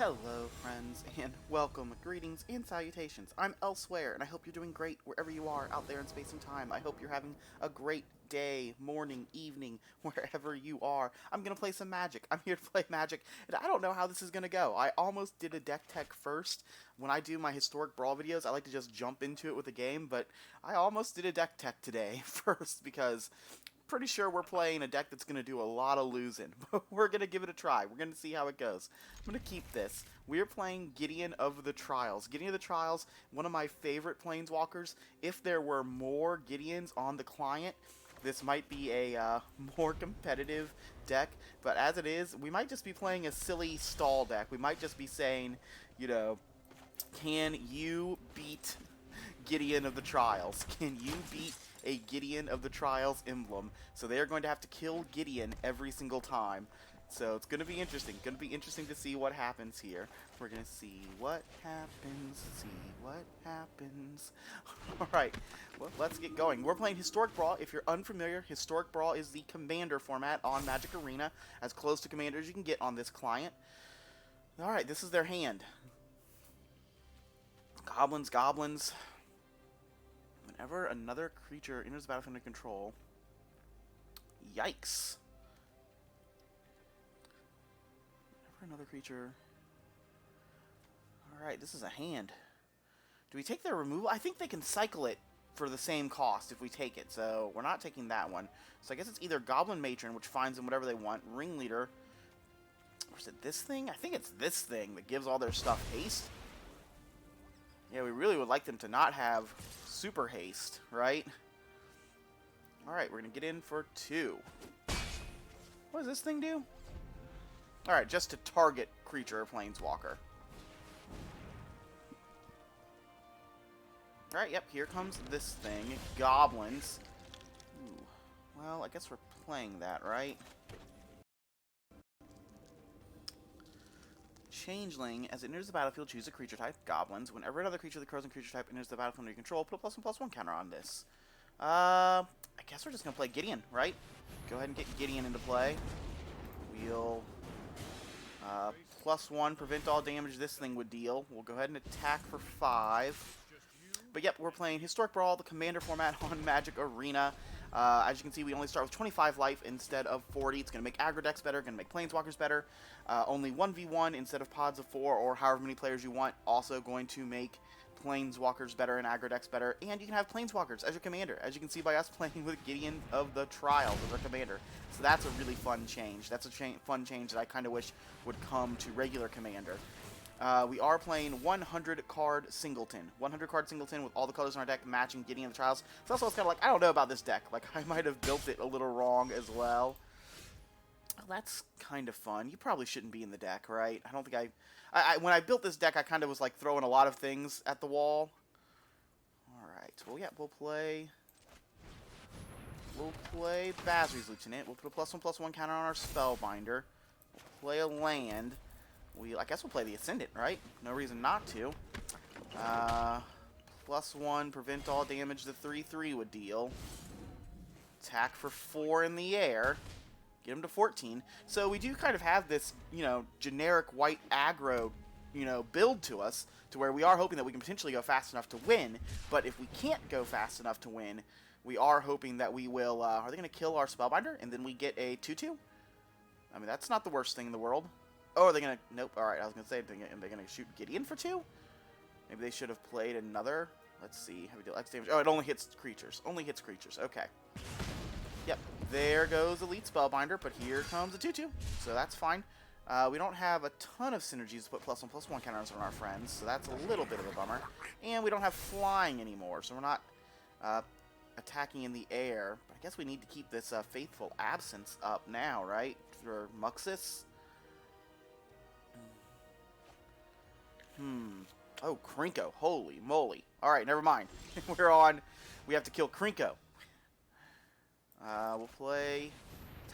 Hello friends, and welcome, greetings, and salutations. I'm Elsewhere, and I hope you're doing great wherever you are out there in space and time. I hope you're having a great day, morning, evening, wherever you are. I'm gonna play some Magic. I'm here to play Magic, and I don't know how this is gonna go. I almost did a deck tech first. When I do my Historic Brawl videos, I like to just jump into it with a game, but I almost did a deck tech today first because pretty sure we're playing a deck that's going to do a lot of losing, but we're going to give it a try. We're going to see how it goes. I'm going to keep this. We're playing Gideon of the Trials. Gideon of the Trials, one of my favorite planeswalkers. If there were more Gideons on the client, this might be a more competitive deck, but as it is, we might just be playing a silly stall deck. We might just be saying, you know, can you beat Gideon of the Trials? Can you beat a Gideon of the Trials emblem? So they are going to have to kill Gideon every single time. So it's going to be interesting. Going to be interesting to see what happens here. We're going to see what happens. See what happens. Alright, well, let's get going. We're playing Historic Brawl. If you're unfamiliar, Historic Brawl is the Commander format on Magic Arena. As close to Commander as you can get on this client. Alright, this is their hand. Goblins, goblins. Whenever another creature enters the battlefield under control. Yikes. Whenever another creature. Alright, this is a hand. Do we take their removal? I think they can cycle it for the same cost if we take it, so we're not taking that one. So I guess it's either Goblin Matron, which finds them whatever they want, Ringleader, or is it this thing? I think it's this thing that gives all their stuff haste. Yeah, we really would like them to not have super haste, right? Alright, we're going to get in for 2. What does this thing do? Alright, just to target creature or planeswalker. Alright, yep, here comes this thing. Goblins. Ooh, well, I guess we're playing that, right? Changeling, as it enters the battlefield, choose a creature type, goblins. Whenever another creature of the chosen creature type enters the battlefield under your control, put a +1/+1 counter on this. I guess we're just going to play Gideon, right? Go ahead and get Gideon into play. We'll +1, prevent all damage this thing would deal. We'll go ahead and attack for 5. But yep, we're playing Historic Brawl, the Commander format on Magic Arena. As you can see, we only start with 25 life instead of 40. It's going to make aggro decks better, going to make planeswalkers better. Only 1v1 instead of pods of 4 or however many players you want. Also going to make planeswalkers better and aggro decks better. And you can have planeswalkers as your commander, as you can see by us playing with Gideon of the Trials as our commander. So that's a really fun change. That's a fun change that I kind of wish would come to regular commander. We are playing 100 card Singleton. 100 card Singleton with all the colors in our deck matching Gideon of the Trials. So that's why I was kind of like, I don't know about this deck. Like, I might have built it a little wrong as well. Well, that's kind of fun. You probably shouldn't be in the deck, right? I don't think when I built this deck, I kind of was like throwing a lot of things at the wall. Alright, well, yeah, we'll play Basri's Lieutenant. We'll put a +1/+1 counter on our Spellbinder. We'll play a land. I guess we'll play the Ascendant, right? No reason not to. +1, prevent all damage the 3/3 would deal. Attack for 4 in the air. Get him to 14. So we do kind of have this, you know, generic white aggro, you know, build to us, to where we are hoping that we can potentially go fast enough to win. But if we can't go fast enough to win, we are hoping that we will, are they going to kill our Spellbinder and then we get a 2/2? I mean, that's not the worst thing in the world. Oh, are they going to... Nope. Alright, I was going to say, are they going to shoot Gideon for 2? Maybe they should have played another... Let's see. How we deal X damage? Oh, it only hits creatures. Only hits creatures. Okay. Yep. There goes Elite Spellbinder, but here comes a 2/2. So that's fine. We don't have a ton of synergies to put +1/+1 counters on our friends, so that's a little bit of a bummer. And we don't have flying anymore, so we're not attacking in the air. But I guess we need to keep this Faithful Absence up now, right? For Muxus. Oh, Krinko. Holy moly. Alright, never mind. We have to kill Krinko. We'll play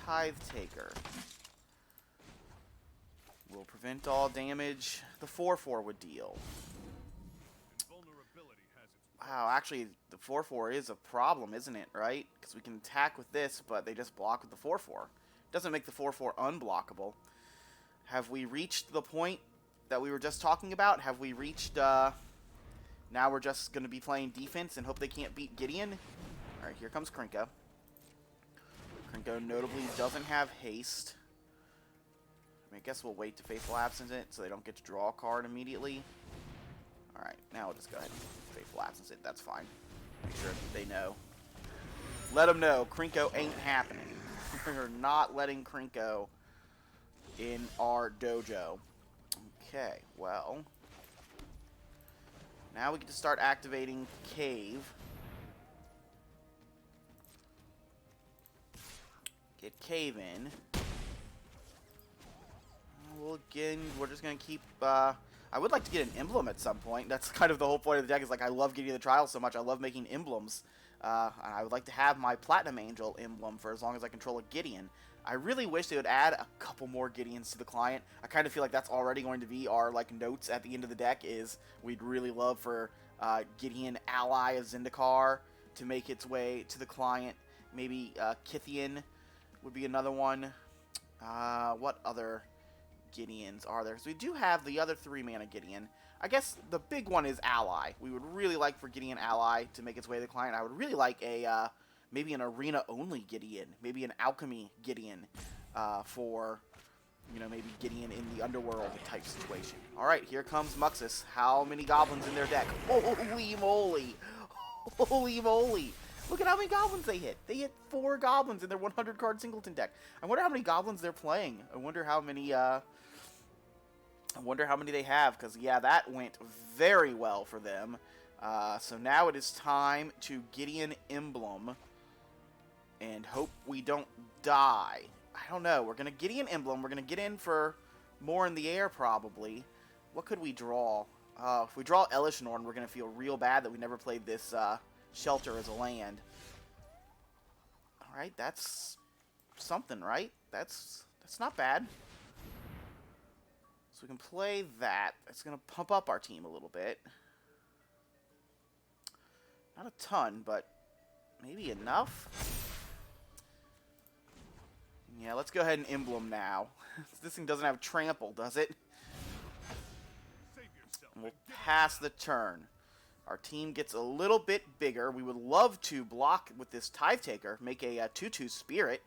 Tithe Taker. We'll prevent all damage the 4/4 would deal. Wow, actually, the 4/4 is a problem, isn't it, right? Because we can attack with this, but they just block with the 4/4. Doesn't make the 4/4 unblockable. Have we reached the point that we were just talking about? Have we reached, now we're just going to be playing defense and hope they can't beat Gideon? Alright, here comes Krinko. Krinko notably doesn't have haste. I guess we'll wait to Faithful Absence it so they don't get to draw a card immediately. Alright, now we'll just go ahead and Faithful Absence it. That's fine. Make sure they know. Let them know. Krinko ain't happening. We're not letting Krinko in our dojo. Okay, well. Now we get to start activating Cave. Get Cave in. We're just going to keep, I would like to get an emblem at some point. That's kind of the whole point of the deck, is like I love Gideon the Trial so much. I love making emblems. I would like to have my Platinum Angel emblem for as long as I control a Gideon. I really wish they would add a couple more Gideons to the client. I kind of feel like that's already going to be our like notes at the end of the deck, is we'd really love for Gideon ally of Zendikar to make its way to the client. Maybe Kithian would be another one. What other Gideons are there? So we do have the other 3-mana Gideon. I guess the big one is Ally. We would really like for Gideon Ally to make its way to the client. I would really like a maybe an arena-only Gideon, maybe an alchemy Gideon for, you know, maybe Gideon in the underworld type situation. All right, here comes Muxus. How many goblins in their deck? Holy moly! Holy moly! Look at how many goblins they hit. They hit 4 goblins in their 100-card singleton deck. I wonder how many goblins they're playing. I wonder how many they have, because, yeah, that went very well for them. So now it is time to Gideon Emblem and hope we don't die. I don't know. We're going to Gideon Emblem. We're going to get in for more in the air, probably. What could we draw? If we draw Elishnorn, we're going to feel real bad that we never played this Shelter as a land. Alright, that's something, right? That's not bad. So we can play that. It's going to pump up our team a little bit. Not a ton, but maybe enough. Yeah, let's go ahead and emblem now. This thing doesn't have trample, does it? And we'll pass the turn. Our team gets a little bit bigger. We would love to block with this Tithe Taker, make a 2/2 Spirit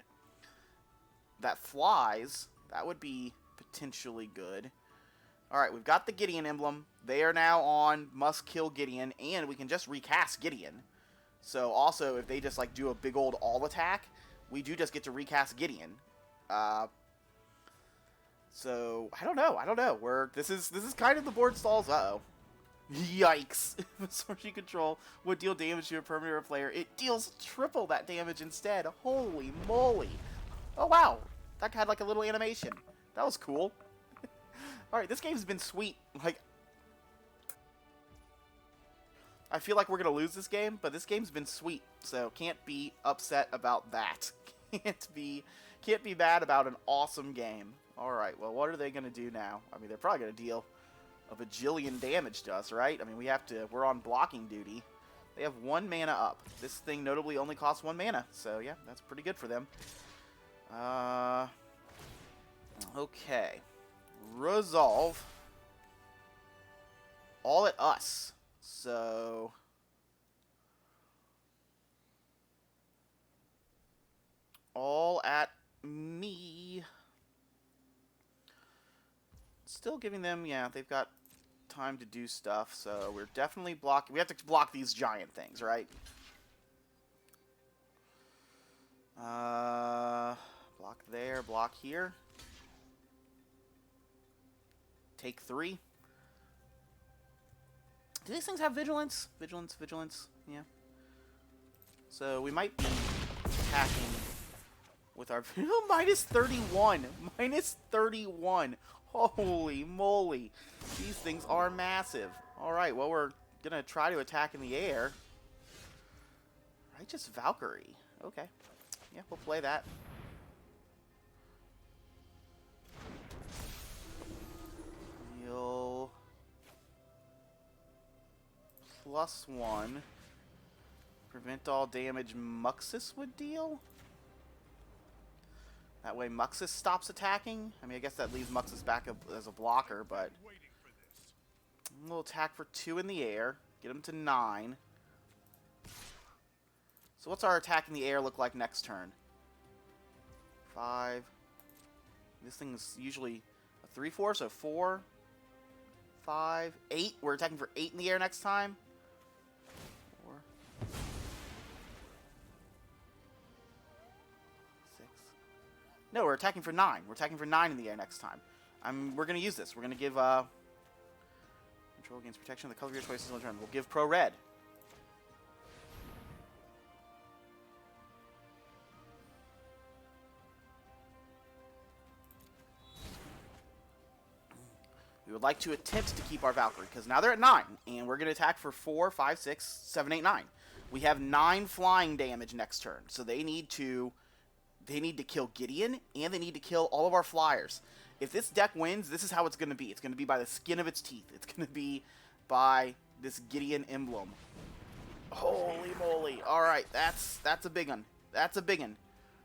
that flies. That would be potentially good. Alright, we've got the Gideon emblem. They are now on must kill Gideon, and we can just recast Gideon. So also, if they just like do a big old all attack, we do just get to recast Gideon. So I don't know. This is kind of the board stalls. Uh-oh. Yikes. Source you control would deal damage to a permanent or player. It deals triple that damage instead. Holy moly. Oh, wow. That had like a little animation. That was cool. Alright, this game's been sweet. Like, I feel like we're going to lose this game, but this game's been sweet. So, can't be upset about that. Can't be bad about an awesome game. Alright, well, what are they going to do now? I mean, they're probably going to deal a bajillion damage to us, right? I mean, we're on blocking duty. They have 1 mana up. This thing notably only costs 1 mana, so yeah, that's pretty good for them. Okay. Resolve. All at us. So all at me. Still giving them, yeah, they've got time to do stuff, so we're definitely blocking. We have to block these giant things, right? Block there, block here. Take 3. Do these things have vigilance? Vigilance, yeah. So we might be attacking with our minus 31. Minus 31. Holy moly. These things are massive. Alright, well, we're going to try to attack in the air. Righteous Valkyrie. Okay. Yeah, we'll play that. Heal. +1. Prevent all damage Muxus would deal? That way Muxus stops attacking? I mean, I guess that leaves Muxus back as a blocker, but We'll attack for 2 in the air. Get them to 9. So what's our attack in the air look like next turn? 5. This thing's usually a 3-4, so 4, 5, 8. We're attacking for 8 in the air next time. 4, 6. No, we're attacking for 9. We're attacking for 9 in the air next time. We're going to use this. We're going to give control against protection of the color of your choices on the turn. We'll give pro red. We would like to attempt to keep our Valkyrie, because now they're at 9, and we're going to attack for 4, 5, 6, 7, 8, 9. We have 9 flying damage next turn, so they need to kill Gideon, and they need to kill all of our flyers. If this deck wins, this is how it's going to be. It's going to be by the skin of its teeth. It's going to be by this Gideon emblem. Holy moly. Alright, that's a big one. That's a big one.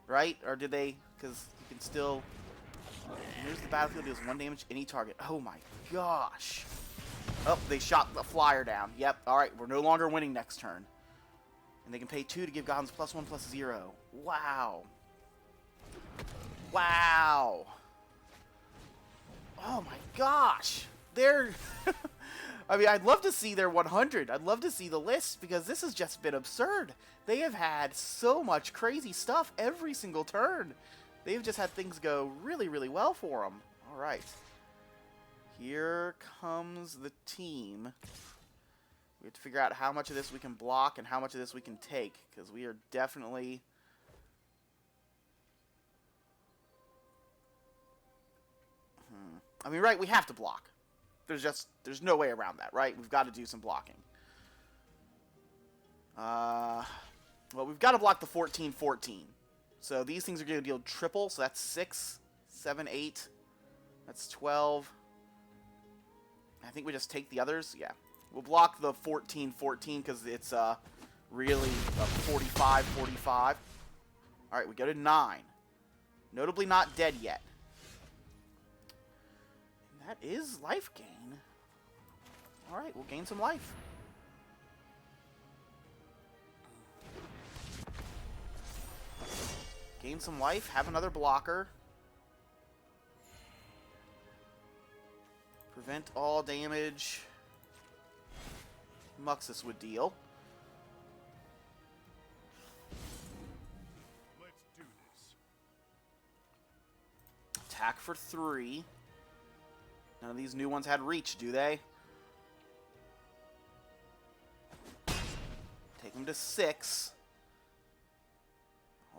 Right? Or did they... Because you can still... Here's the battlefield. Deals 1 damage to any target. Oh my gosh. Oh, they shot the flyer down. Yep. Alright, we're no longer winning next turn. And they can pay 2 to give goblins +1/+0. Wow. Wow. Oh my gosh. They're... I mean, I'd love to see their 100. I'd love to see the list, because this has just been absurd. They have had so much crazy stuff every single turn. They've just had things go really, really well for them. All right. Here comes the team. We have to figure out how much of this we can block and how much of this we can take, because we are definitely... I mean, right, we have to block. There's no way around that, right? We've got to do some blocking. Well, we've got to block the 14/14. So these things are going to deal triple, so that's 6, 7, 8. That's 12. I think we just take the others. Yeah. We'll block the 14/14 because it's really a 45/45. Alright, we go to 9. Notably not dead yet. And that is life gain. Alright, we'll gain some life. Gain some life, have another blocker. Prevent all damage Muxus would deal. Let's do this. Attack for 3. None of these new ones had reach, do they? Take them to 6.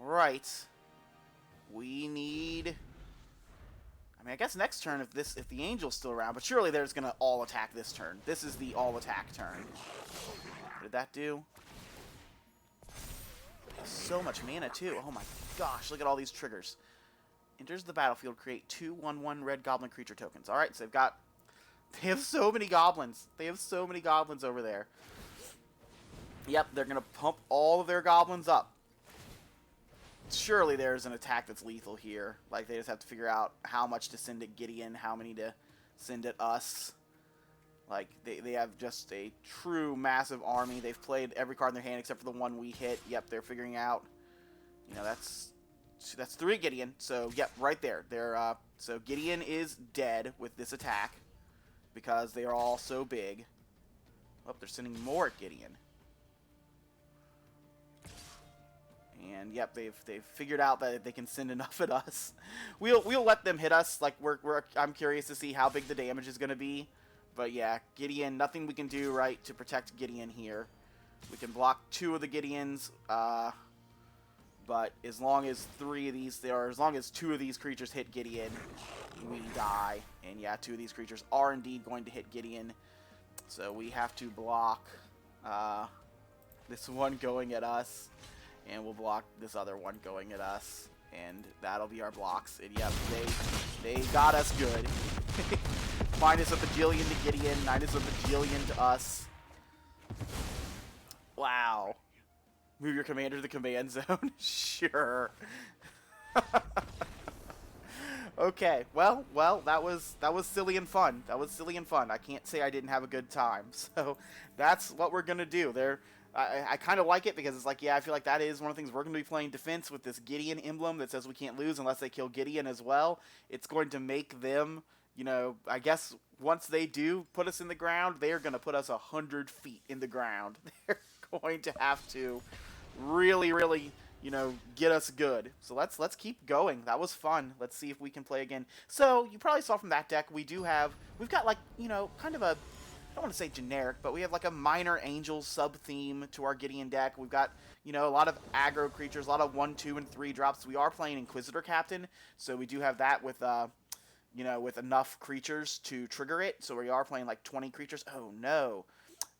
Alright. We need... I mean, I guess next turn if the Angel's still around, but surely they're just gonna all attack this turn. This is the all attack turn. What did that do? So much mana too. Oh my gosh, look at all these triggers. Enters the battlefield, create 2 1/1 red goblin creature tokens. Alright, so they have so many goblins. They have so many goblins over there. Yep, they're gonna pump all of their goblins up. Surely there's an attack that's lethal here. Like, they just have to figure out how much to send at Gideon, how many to send at us. Like, they have just a true massive army. They've played every card in their hand except for the one we hit. Yep, they're figuring out. You know, that's 3 Gideon. So, yep, right there. So Gideon is dead with this attack because they are all so big. Oh, they're sending more at Gideon. And yep, they've figured out that they can send enough at us. We'll let them hit us. Like I'm curious to see how big the damage is going to be. But yeah, Gideon, nothing we can do right to protect Gideon here. We can block 2 of the Gideons, but as long as 3 of these, as long as 2 of these creatures hit Gideon, we die. And yeah, 2 of these creatures are indeed going to hit Gideon. So we have to block this one going at us. And we'll block this other one going at us. And that'll be our blocks. And yep, they got us good. Minus a bajillion to Gideon, minus a bajillion to us. Wow. Move your commander to the command zone? Sure. Okay, well, that was silly and fun. That was silly and fun. I can't say I didn't have a good time. So that's what we're gonna do. I kind of like it because it's like, yeah, I feel like that is one of the things we're gonna be playing defense with this Gideon emblem that says we can't lose unless they kill Gideon as well. It's going to make them, you know, I guess once they do put us in the ground, they are gonna put us 100 feet in the ground. They're going to have to really, really, you know, get us good. So let's keep going. That was fun. Let's see if we can play again. So you probably saw from that deck we've got like, you know, kind of a, I don't want to say generic, but we have like a minor angel sub theme to our Gideon deck. We've got, you know, a lot of aggro creatures, a lot of 1, 2, and 3 drops. We are playing Inquisitor Captain, so we do have that with you know, with enough creatures to trigger it. So we are playing like 20 creatures. Oh no.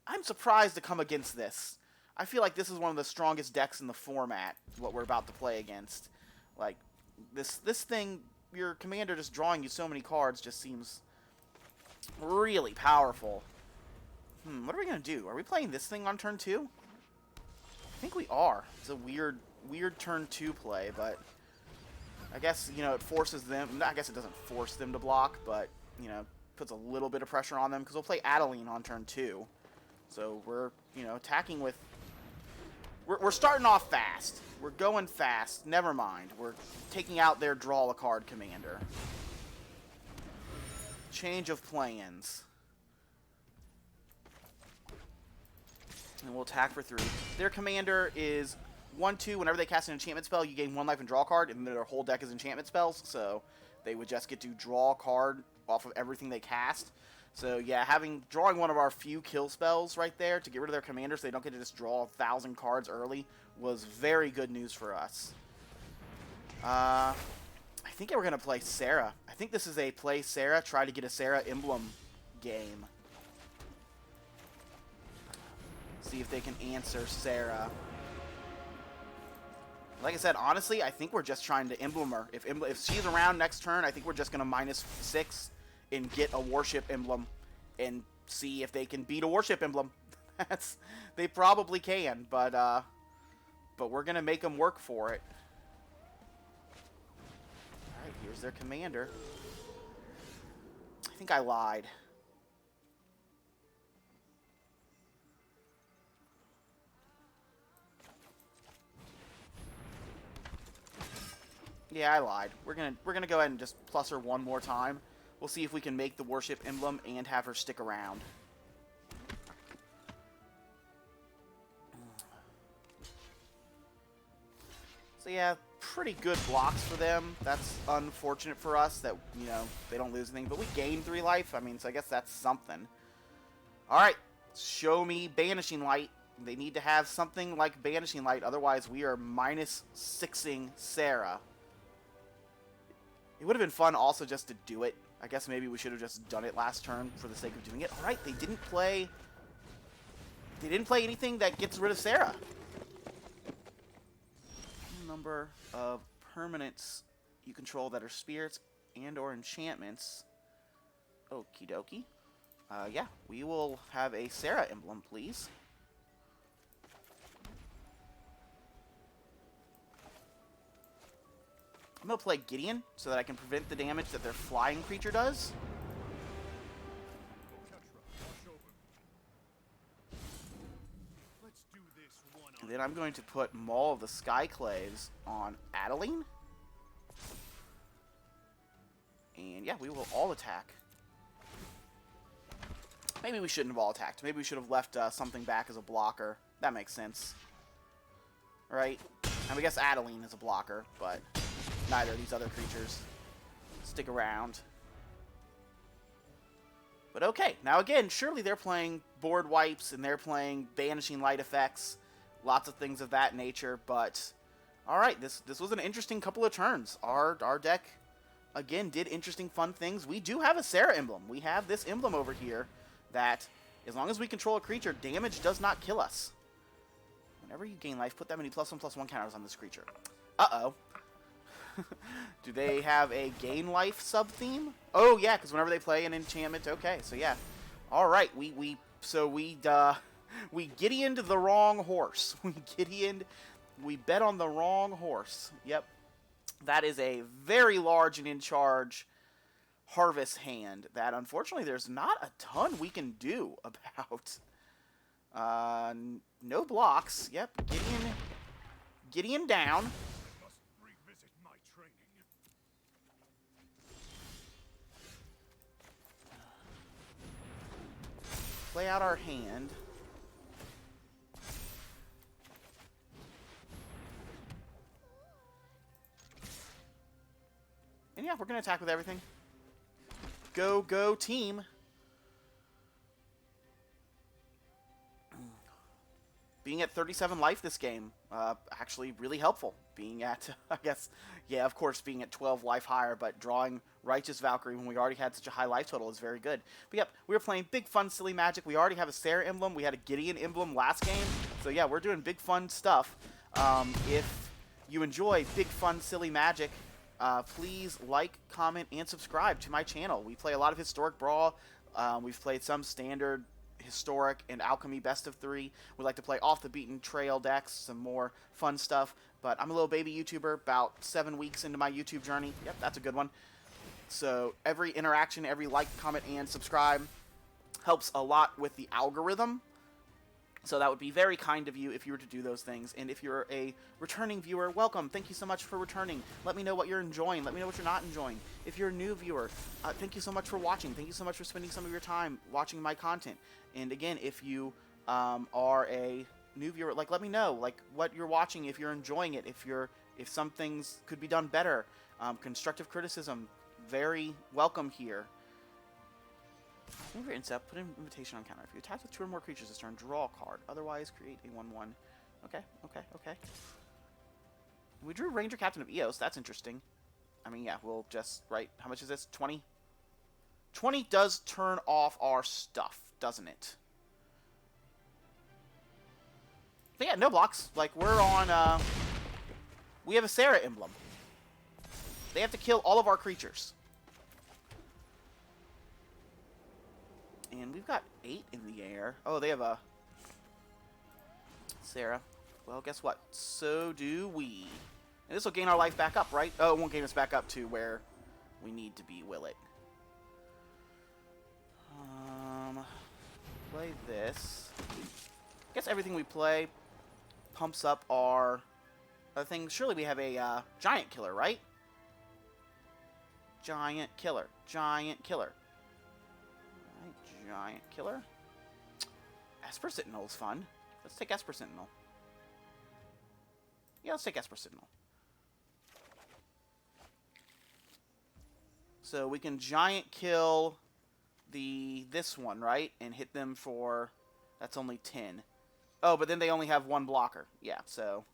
I'm surprised to come against this. I feel like this is one of the strongest decks in the format, what we're about to play against. Like, this thing, your commander just drawing you so many cards just seems really powerful. What are we going to do? Are we playing this thing on turn 2? I think we are. It's a weird turn 2 play, but I guess, you know, it forces them, I guess it doesn't force them to block, but, you know, puts a little bit of pressure on them, because we'll play Adeline on turn 2. So we're, you know, attacking with... We're starting off fast. We're going fast. Never mind. We're taking out their draw a card commander. Change of plans. And we'll attack for 3. Their commander is 1/2. Whenever they cast an enchantment spell, you gain 1 life and draw a card, and their whole deck is enchantment spells, so they would just get to draw a card off of everything they cast. So yeah, drawing one of our few kill spells right there to get rid of their commander so they don't get to just draw 1,000 cards early was very good news for us. I think we're going to play Sarah. I think this is a play Sarah, try to get a Sarah emblem game. See if they can answer Sarah. Like I said, honestly, I think we're just trying to emblem her. If she's around next turn, I think we're just going to -6 and get a warship emblem and see if they can beat a warship emblem. They probably can, but we're going to make them work for it. All right, here's their commander. I think I lied. Yeah, I lied. We're gonna go ahead and just plus her one more time. We'll see if we can make the warship emblem and have her stick around. So yeah, pretty good blocks for them. That's unfortunate for us that, you know, they don't lose anything. But we gain 3 life. I mean, so I guess that's something. Alright, show me Banishing Light. They need to have something like Banishing Light. Otherwise, we are -6ing Sarah. It would have been fun also just to do it. I guess maybe we should have just done it last turn for the sake of doing it. Alright, they didn't play anything that gets rid of Sarah. Number of permanents you control that are spirits and or enchantments. Okie dokie. Yeah, we will have a Sarah emblem, please. I'm going to play Gideon so that I can prevent the damage that their flying creature does. And then I'm going to put Maul of the Skyclaves on Adeline. And yeah, we will all attack. Maybe we shouldn't have all attacked. Maybe we should have left something back as a blocker. That makes sense. Right? And I guess Adeline is a blocker, but neither of these other creatures stick around. But okay, now again, surely they're playing board wipes and they're playing Banishing Light effects. Lots of things of that nature, but alright, this was an interesting couple of turns. Our deck, again, did interesting, fun things. We do have a Sarah emblem. We have this emblem over here that, as long as we control a creature, damage does not kill us. Whenever you gain life, put that many +1/+1 counters on this creature. Uh-oh. Do they have a gain life sub-theme? Oh, yeah, because whenever they play an enchantment, okay, so yeah. Alright, we Gideoned the wrong horse. We bet on the wrong horse. Yep. That is a very large and in charge harvest hand that unfortunately there's not a ton we can do about. No blocks. Yep, Gideon down. Play out our hand. And yeah, we're going to attack with everything. Go, go, team. Being at 37 life this game, actually really helpful. Being at, I guess, yeah, of course, being at 12 life higher, but drawing Righteous Valkyrie when we already had such a high life total is very good. But yep, we were playing big, fun, silly magic. We already have a Sarah emblem. We had a Gideon emblem last game. So yeah, we're doing big, fun stuff. If you enjoy big, fun, silly magic, please like, comment, and subscribe to my channel. We play a lot of Historic Brawl. We've played some standard Historic and Alchemy best of 3. We like to play off the beaten trail decks, some more fun stuff. But I'm a little baby YouTuber, about 7 weeks into my YouTube journey. Yep, that's a good one. So every interaction, every like, comment, and subscribe helps a lot with the algorithm. So that would be very kind of you if you were to do those things. And if you're a returning viewer, welcome. Thank you so much for returning. Let me know what you're enjoying. Let me know what you're not enjoying. If you're a new viewer, thank you so much for watching. Thank you so much for spending some of your time watching my content. And again, if you are a new viewer, like, let me know like what you're watching, if you're enjoying it, if some things could be done better. Constructive criticism, very welcome here. Move your instep, put an invitation on counter. If you attack with 2 or more creatures this turn, draw a card. Otherwise, create a 1/1. Okay. We drew Ranger Captain of Eos. That's interesting. I mean, yeah, we'll just, right, how much is this? 20? 20 does turn off our stuff, doesn't it? But yeah, no blocks. Like, we're on, we have a Sarah emblem. They have to kill all of our creatures. And we've got 8 in the air. Oh, they have a Sarah. Well, guess what? So do we. And this will gain our life back up, right? Oh, it won't gain us back up to where we need to be, will it? Play this. I guess everything we play pumps up our other things. Surely we have a giant killer, right? Giant killer. Giant killer. Giant killer. Esper Sentinel is fun. Let's take Esper Sentinel. Yeah, let's take Esper Sentinel. So we can giant kill this one, right? And hit them for, that's only 10. Oh, but then they only have 1 blocker. Yeah, so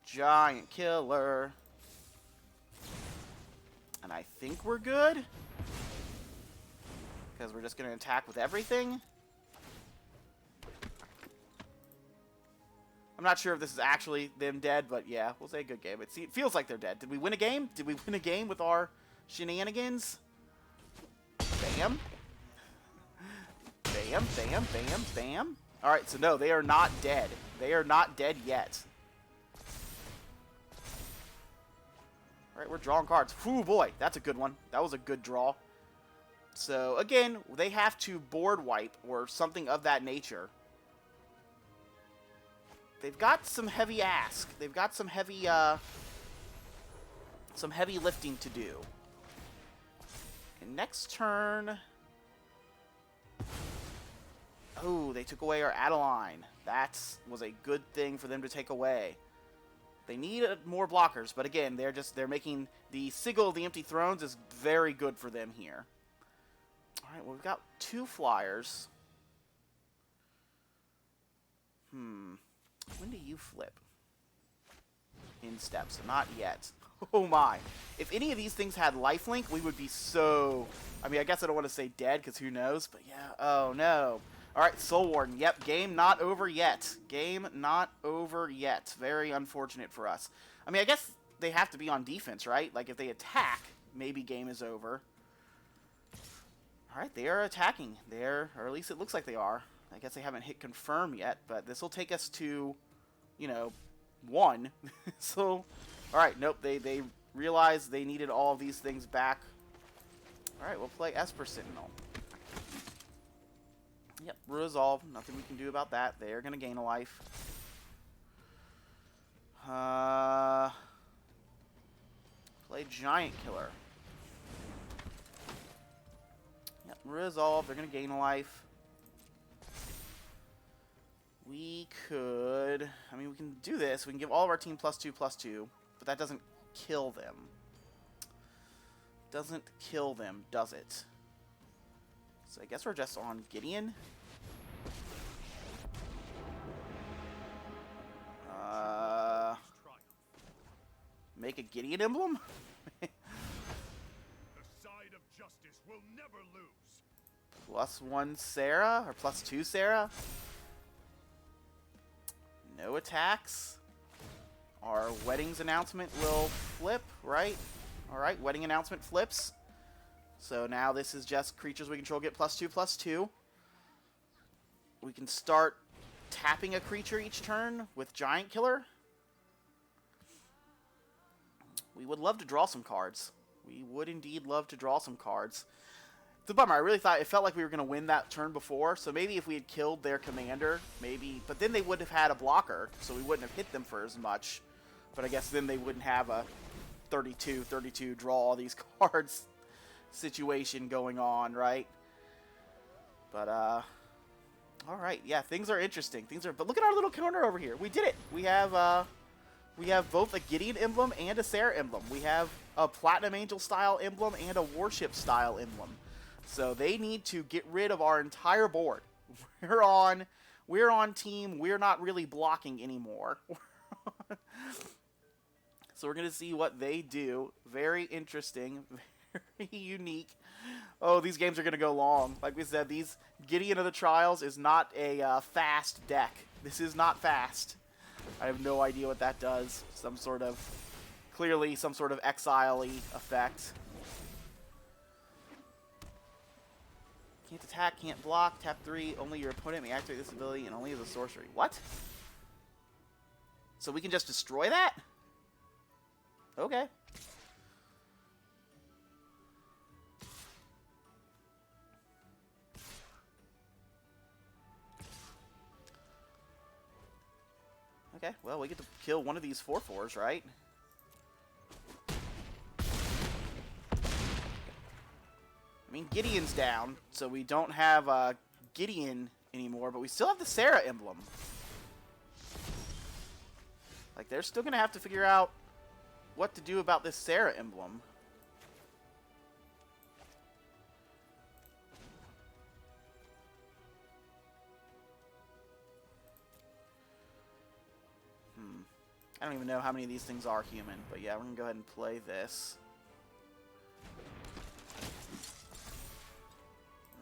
giant killer. And I think we're good. Because we're just going to attack with everything. I'm not sure if this is actually them dead, but yeah, we'll say good game. It feels like they're dead. Did we win a game? Did we win a game with our shenanigans? Bam. Bam, bam, bam, bam. Alright, so no, they are not dead. They are not dead yet. Alright, we're drawing cards. Whew, boy, that's a good one. That was a good draw. So, again, they have to board wipe or something of that nature. They've got some heavy ask. They've got some heavy lifting to do. And next turn... Oh, they took away our Adeline. That was a good thing for them to take away. They need more blockers, but again, they're making the Sigil of the Empty Thrones is very good for them here. Alright, well, we've got 2 flyers. When do you flip? In steps. Not yet. Oh my. If any of these things had lifelink, we would be so... I mean, I guess I don't want to say dead, because who knows? But yeah, oh no. Alright, Soul Warden. Yep, game not over yet. Game not over yet. Very unfortunate for us. I mean, I guess they have to be on defense, right? Like, if they attack, maybe game is over. Alright, they are attacking. Or at least it looks like they are. I guess they haven't hit confirm yet, but this will take us to, you know, 1. So, Alright, nope, they realized they needed all of these things back. Alright, we'll play Esper Sentinel. Yep, resolve. Nothing we can do about that. They are going to gain a life. Play Giant Killer. Yep, resolve. They're going to gain a life. We could... I mean, we can do this. We can give all of our team +2/+2, but that doesn't kill them. Doesn't kill them, does it? So I guess we're just on Gideon. Make a Gideon emblem? The side of justice will never lose. +1 Sarah, or +2 Sarah. No attacks. Our weddings announcement will flip, right? Alright, wedding announcement flips. So now this is just creatures we control get +2/+2. We can start tapping a creature each turn with Giant Killer. We would love to draw some cards. We would indeed love to draw some cards. It's a bummer. I really thought it felt like we were going to win that turn before. So maybe if we had killed their commander, maybe. But then they would have had a blocker, so we wouldn't have hit them for as much. But I guess then they wouldn't have a 32 draw all these cards situation going on, right? But all right, yeah, things are interesting. But look at our little corner over here. We did it. We have both a Gideon emblem and a Sarah emblem. We have a Platinum Angel style emblem and a Warship style emblem. So they need to get rid of our entire board. We're on team. We're not really blocking anymore. So we're going to see what they do. Very interesting. Very unique. Oh, these games are going to go long. Like we said, these Gideon of the Trials is not a fast deck. This is not fast. I have no idea what that does. Clearly some sort of exile-y effect. Can't attack, can't block, tap 3, only your opponent may activate this ability and only as a sorcery. What? So we can just destroy that? Okay. Okay, well, we get to kill one of these 4/4s, right? I mean, Gideon's down, so we don't have Gideon anymore, but we still have the Sarah emblem. Like, they're still going to have to figure out what to do about this Sarah emblem. I don't even know how many of these things are human, but yeah, we're going to go ahead and play this.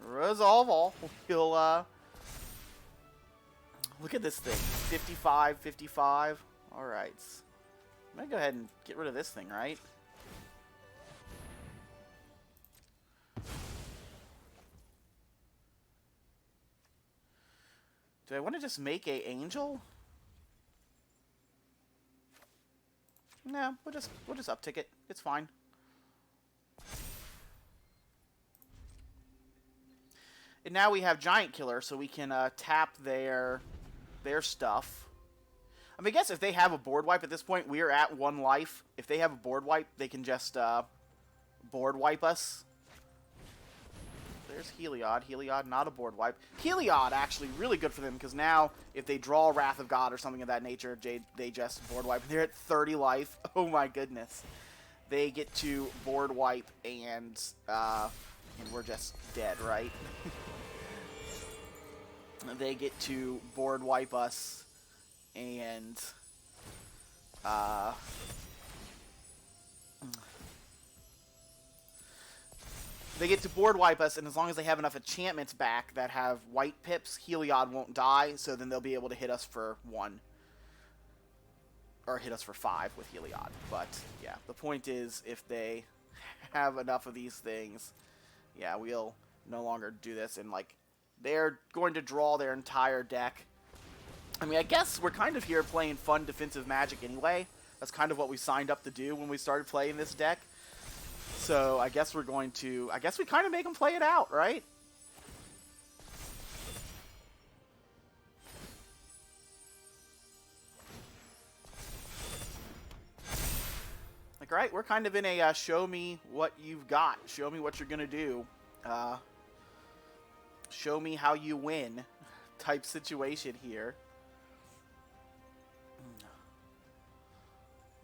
Resolve all. We'll, look at this thing. 55, 55. Alright. I'm going to go ahead and get rid of this thing, right? Do I want to just make a angel? No, we'll just uptick it. It's fine. And now we have Giant Killer, so we can tap their stuff. I mean, I guess if they have a board wipe at this point, we are at 1 life. If they have a board wipe, they can just board wipe us. There's Heliod. Heliod, not a board wipe. Heliod, actually, really good for them, because now, if they draw Wrath of God or something of that nature, they just board wipe. They're at 30 life. Oh my goodness. They get to board wipe, and we're just dead, right? They get to board wipe us, and they get to board wipe us, and as long as they have enough enchantments back that have white pips, Heliod won't die, so then they'll be able to hit us for 1. Or hit us for 5 with Heliod. But, yeah, the point is, if they have enough of these things, yeah, we'll no longer do this, and, like, they're going to draw their entire deck. I mean, I guess we're kind of here playing fun defensive Magic anyway. That's kind of what we signed up to do when we started playing this deck. So I guess we're going to... I guess we kind of make them play it out, right? Like, right? We're kind of in a show me what you've got. Show me what you're going to do. Show me how you win type situation here.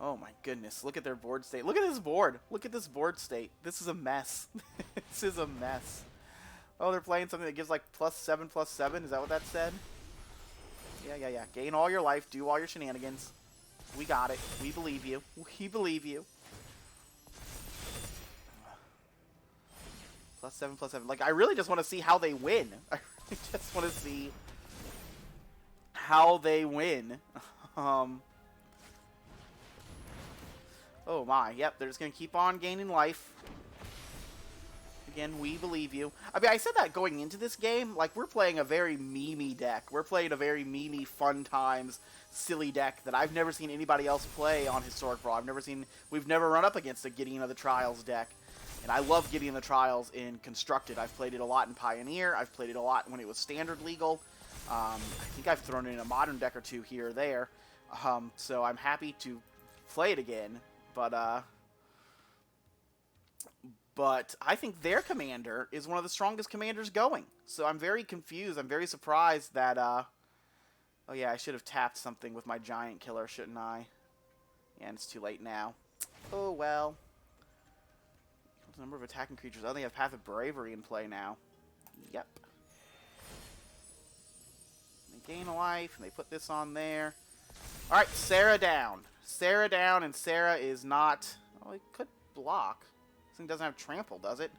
Oh my goodness, look at their board state. Look at this board. Look at this board state. This is a mess. This is a mess. Oh, they're playing something that gives like +7/+7. Is that what that said? Yeah. Gain all your life. Do all your shenanigans. We got it. We believe you. We believe you. +7/+7. Like, I really just want to see how they win. I really just want to see how they win. Oh my, yep, they're just going to keep on gaining life. Again, we believe you. I mean, I said that going into this game. Like, we're playing a very meme-y deck. We're playing a very meme-y, fun times, silly deck that I've never seen anybody else play on Historic Brawl. We've never run up against a Gideon of the Trials deck. And I love Gideon of the Trials in Constructed. I've played it a lot in Pioneer. I've played it a lot when it was Standard legal. I think I've thrown it in a Modern deck or two here or there. So I'm happy to play it again. But I think their commander is one of the strongest commanders going. So I'm very confused. I'm very surprised that, oh yeah, I should have tapped something with my giant killer, shouldn't I? Yeah, and it's too late now. Oh well. What's the number of attacking creatures? Oh, they have Path of Bravery in play now. Yep. They gain a life, and they put this on there. Alright, Sarah down. Sarah down, and Sarah is not... Oh, it could block. This thing doesn't have trample, does it?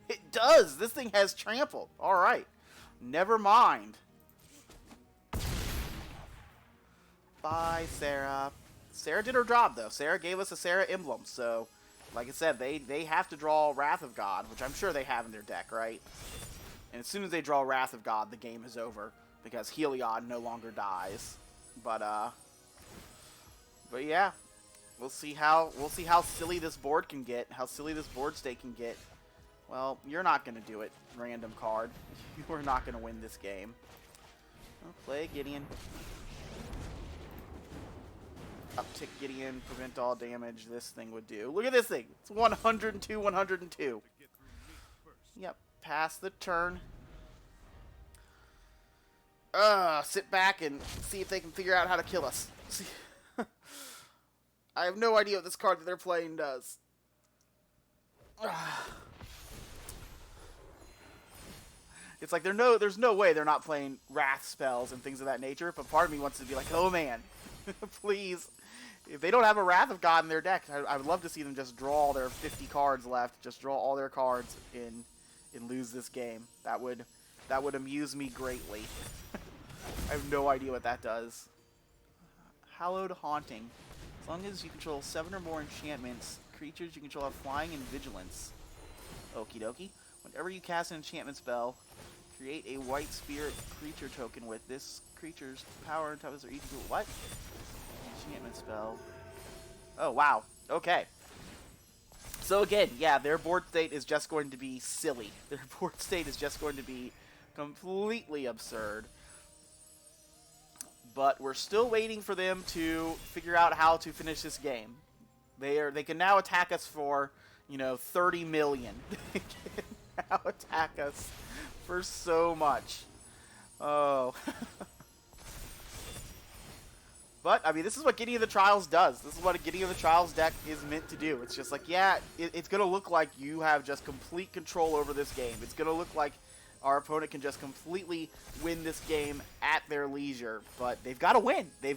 It does! This thing has trample. Alright. Never mind. Bye, Sarah. Sarah did her job, though. Sarah gave us a Sarah emblem, so... Like I said, they have to draw Wrath of God, which I'm sure they have in their deck, right? And as soon as they draw Wrath of God, the game is over. Because Heliod no longer dies. But yeah, we'll see how silly this board can get, how silly this board state can get. Well, you're not gonna do it, random card. You are not gonna win this game. Well, play Gideon. Uptick Gideon, prevent all damage. This thing would do. Look at this thing. It's 102, 102. Yep, pass the turn. Sit back and see if they can figure out how to kill us. See. I have no idea what this card that they're playing does. It's like there's no way they're not playing wrath spells and things of that nature, but part of me wants to be like, oh man, please. If they don't have a Wrath of God in their deck, I would love to see them just draw their 50 cards left, just draw all their cards and lose this game. That would amuse me greatly. I have no idea what that does. Hallowed Haunting. As long as you control 7 or more enchantments, creatures you control have flying and vigilance. Okie dokie. Whenever you cast an enchantment spell, create a white spirit creature token with this creature's power and toughness are equal to what? Enchantment spell. Oh, wow. Okay. So again, yeah, their board state is just going to be silly. Their board state is just going to be completely absurd. But we're still waiting for them to figure out how to finish this game. They can now attack us for, 30 million. They can now attack us for so much. Oh. But, I mean, this is what Gideon of the Trials does. This is what a Gideon of the Trials deck is meant to do. It's just like, yeah, it's going to look like you have just complete control over this game. It's going to look like our opponent can just completely win this game at their leisure. But they've got to win. They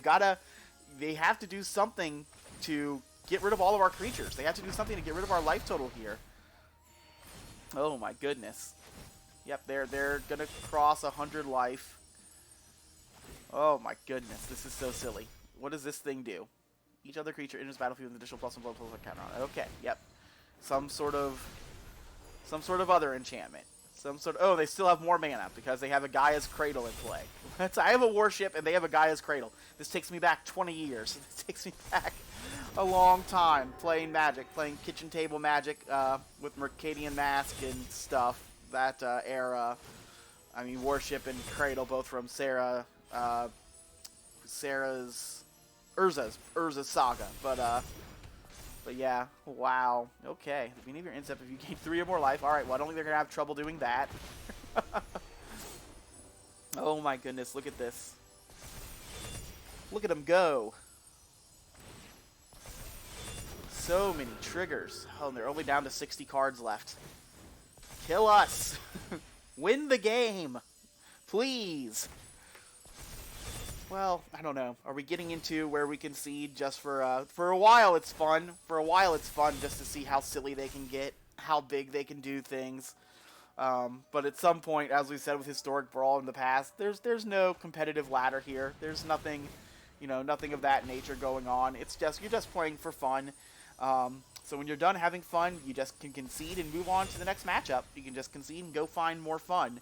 have to do something to get rid of all of our creatures. They have to do something to get rid of our life total here. Oh, my goodness. Yep, they're going to cross 100 life. Oh my goodness, this is so silly. What does this thing do? Each other creature enters the battlefield with an additional +1/+1 counter on it. Okay, yep. Some sort of other enchantment. Oh, they still have more mana because they have a Gaia's Cradle in play. I have a warship and they have a Gaia's Cradle. This takes me back 20 years. This takes me back a long time playing Magic, playing kitchen table Magic with Mercadian Mask and stuff. That era. I mean, Warship and Cradle, both from Urza's saga. But yeah, wow. Okay, the beginning of your instep if you gain 3 or more life. All right, well, I don't think they're gonna have trouble doing that. Oh my goodness, look at this. Look at them go. So many triggers. Oh, and they're only down to 60 cards left. Kill us. Win the game. Please. Well, I don't know. Are we getting into where we concede just for a while it's fun. For a while it's fun just to see how silly they can get, how big they can do things. But at some point, as we said with Historic Brawl in the past, there's no competitive ladder here. There's nothing, nothing of that nature going on. It's just, you're just playing for fun. So when you're done having fun, you just can concede and move on to the next matchup. You can just concede and go find more fun.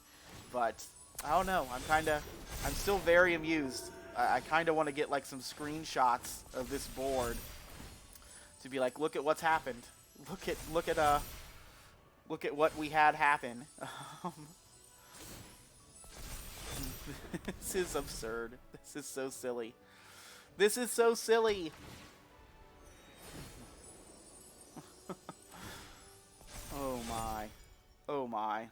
But I don't know. I'm still very amused. I kind of want to get like some screenshots of this board to be like, look at what's happened. Look at what we had happen. This is absurd. This is so silly. This is so silly. Oh my. Oh my.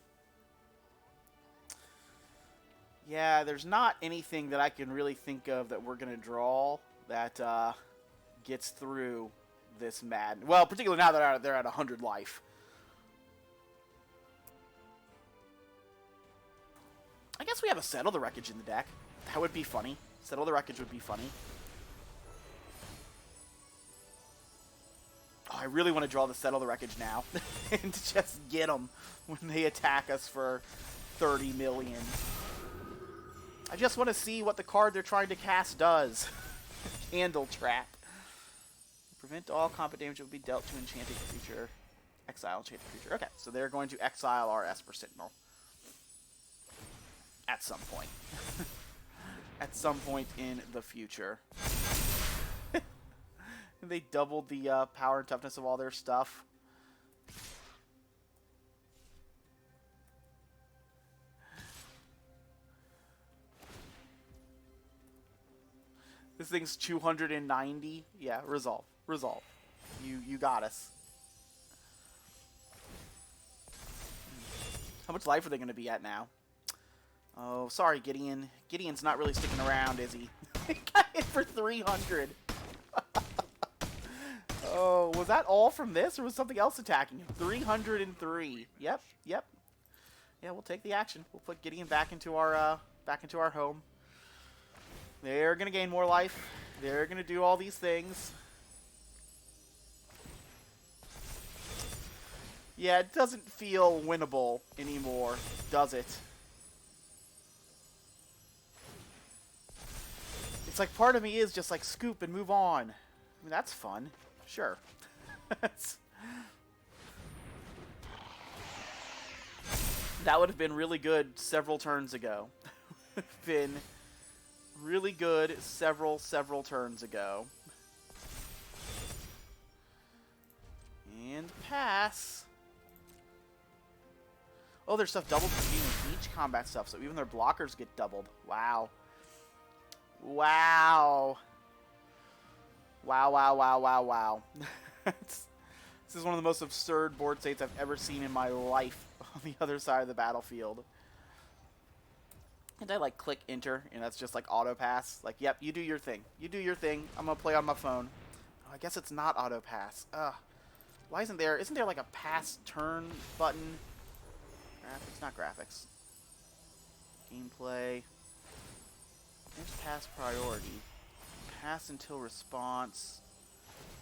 Yeah, there's not anything that I can really think of that we're going to draw that gets through this mad. Well, particularly now that they're at 100 life. I guess we have a Settle the Wreckage in the deck. That would be funny. Settle the Wreckage would be funny. Oh, I really want to draw the Settle the Wreckage now. And just get them when they attack us for 30 million. I just want to see what the card they're trying to cast does. Candle Trap. Prevent all combat damage that will be dealt to enchanted creature. Exile enchanted creature. Okay, so they're going to exile our Esper Sentinel. At some point. At some point in the future. They doubled the power and toughness of all their stuff. This thing's 290. Yeah, resolve. Resolve. You got us. How much life are they going to be at now? Oh, sorry, Gideon. Gideon's not really sticking around, is he? He got hit for 300. Oh, was that all from this, or was something else attacking him? 303. Yep. Yeah, we'll take the action. We'll put Gideon back into our home. They're gonna gain more life. They're gonna do all these things. Yeah, it doesn't feel winnable anymore, does it? It's like part of me is just like scoop and move on. I mean, that's fun. Sure. That would have been really good several turns ago. Been really good several turns ago. And pass. Oh, their stuff doubled for being each combat stuff, so even their blockers get doubled. Wow. Wow. Wow. This is one of the most absurd board states I've ever seen in my life on the other side of the battlefield. And I like click enter, and that's just like auto pass. Like, yep, you do your thing. You do your thing. I'm gonna play on my phone. Oh, I guess it's not auto pass. Why isn't there like a pass turn button? Graphics, not graphics. Gameplay. There's pass priority. Pass until response.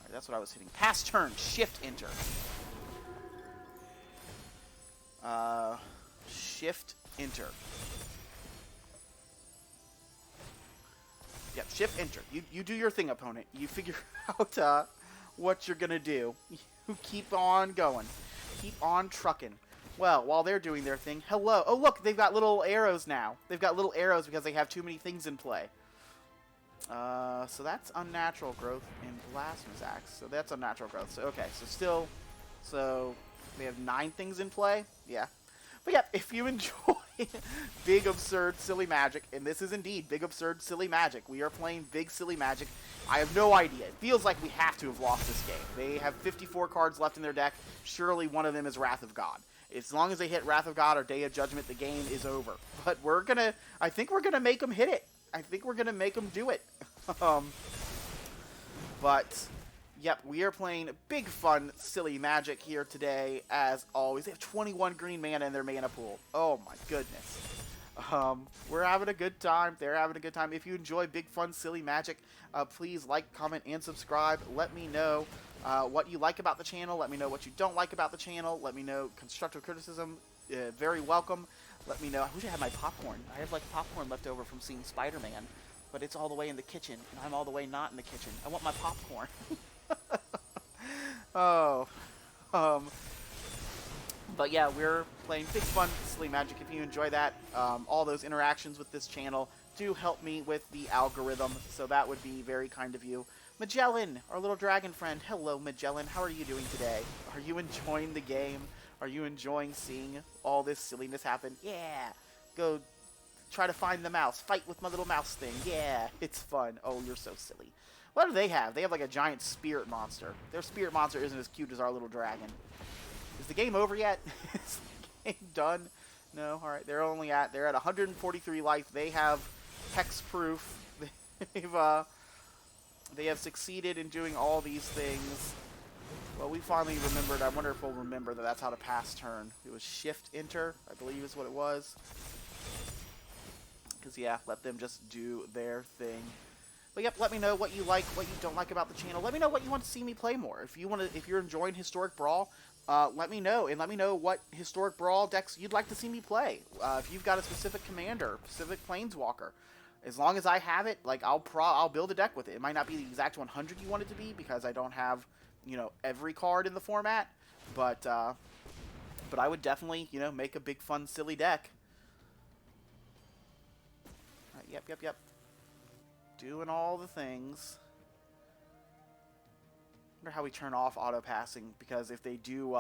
Alright, that's what I was hitting. Pass turn, shift enter. Shift enter. Yep, shift enter. You do your thing, opponent. You figure out what you're gonna do. You keep on going. Keep on trucking. Well, while they're doing their thing, hello. Oh, look, they've got little arrows now. They've got little arrows because they have too many things in play. So that's unnatural growth in Blasphemous Axe. So that's unnatural growth. So okay, so still, so we have 9 things in play. Yeah. But yeah, if you enjoy big, absurd, silly magic, and this is indeed big, absurd, silly magic, we are playing big, silly magic. I have no idea. It feels like we have to have lost this game. They have 54 cards left in their deck. Surely one of them is Wrath of God. As long as they hit Wrath of God or Day of Judgment, the game is over. But I think we're gonna make them hit it. I think we're gonna make them do it. But yep, we are playing big, fun, silly magic here today, as always. They have 21 green mana in their mana pool. Oh my goodness. We're having a good time. They're having a good time. If you enjoy big, fun, silly magic, please like, comment, and subscribe. Let me know what you like about the channel. Let me know what you don't like about the channel. Let me know constructive criticism. Very welcome. Let me know. I wish I had my popcorn. I have like popcorn left over from seeing Spider-Man, but it's all the way in the kitchen, and I'm all the way not in the kitchen. I want my popcorn. Oh. But yeah, we're playing big, fun, silly magic. If you enjoy that, all those interactions with this channel do help me with the algorithm, so that would be very kind of you. Magellan, our little dragon friend. Hello, Magellan. How are you doing today? Are you enjoying the game? Are you enjoying seeing all this silliness happen? Yeah. Go try to find the mouse. Fight with my little mouse thing. Yeah, it's fun. Oh, you're so silly. What do they have? They have like a giant spirit monster. Their spirit monster isn't as cute as our little dragon. Is the game over yet? Is the game done? No? Alright, they're at 143 life. They have hexproof. They have succeeded in doing all these things. Well, we finally remembered. I wonder if we'll remember that that's how to pass turn. It was shift enter, I believe is what it was. Because, yeah, let them just do their thing. But yep, let me know what you like, what you don't like about the channel. Let me know what you want to see me play more. If you're enjoying Historic Brawl, let me know, and let me know what Historic Brawl decks you'd like to see me play. If you've got a specific commander, specific planeswalker, as long as I have it, like I'll build a deck with it. It might not be the exact 100 you want it to be because I don't have, every card in the format, but I would definitely, make a big, fun, silly deck. Yep. Doing all the things. I wonder how we turn off auto passing, because if we do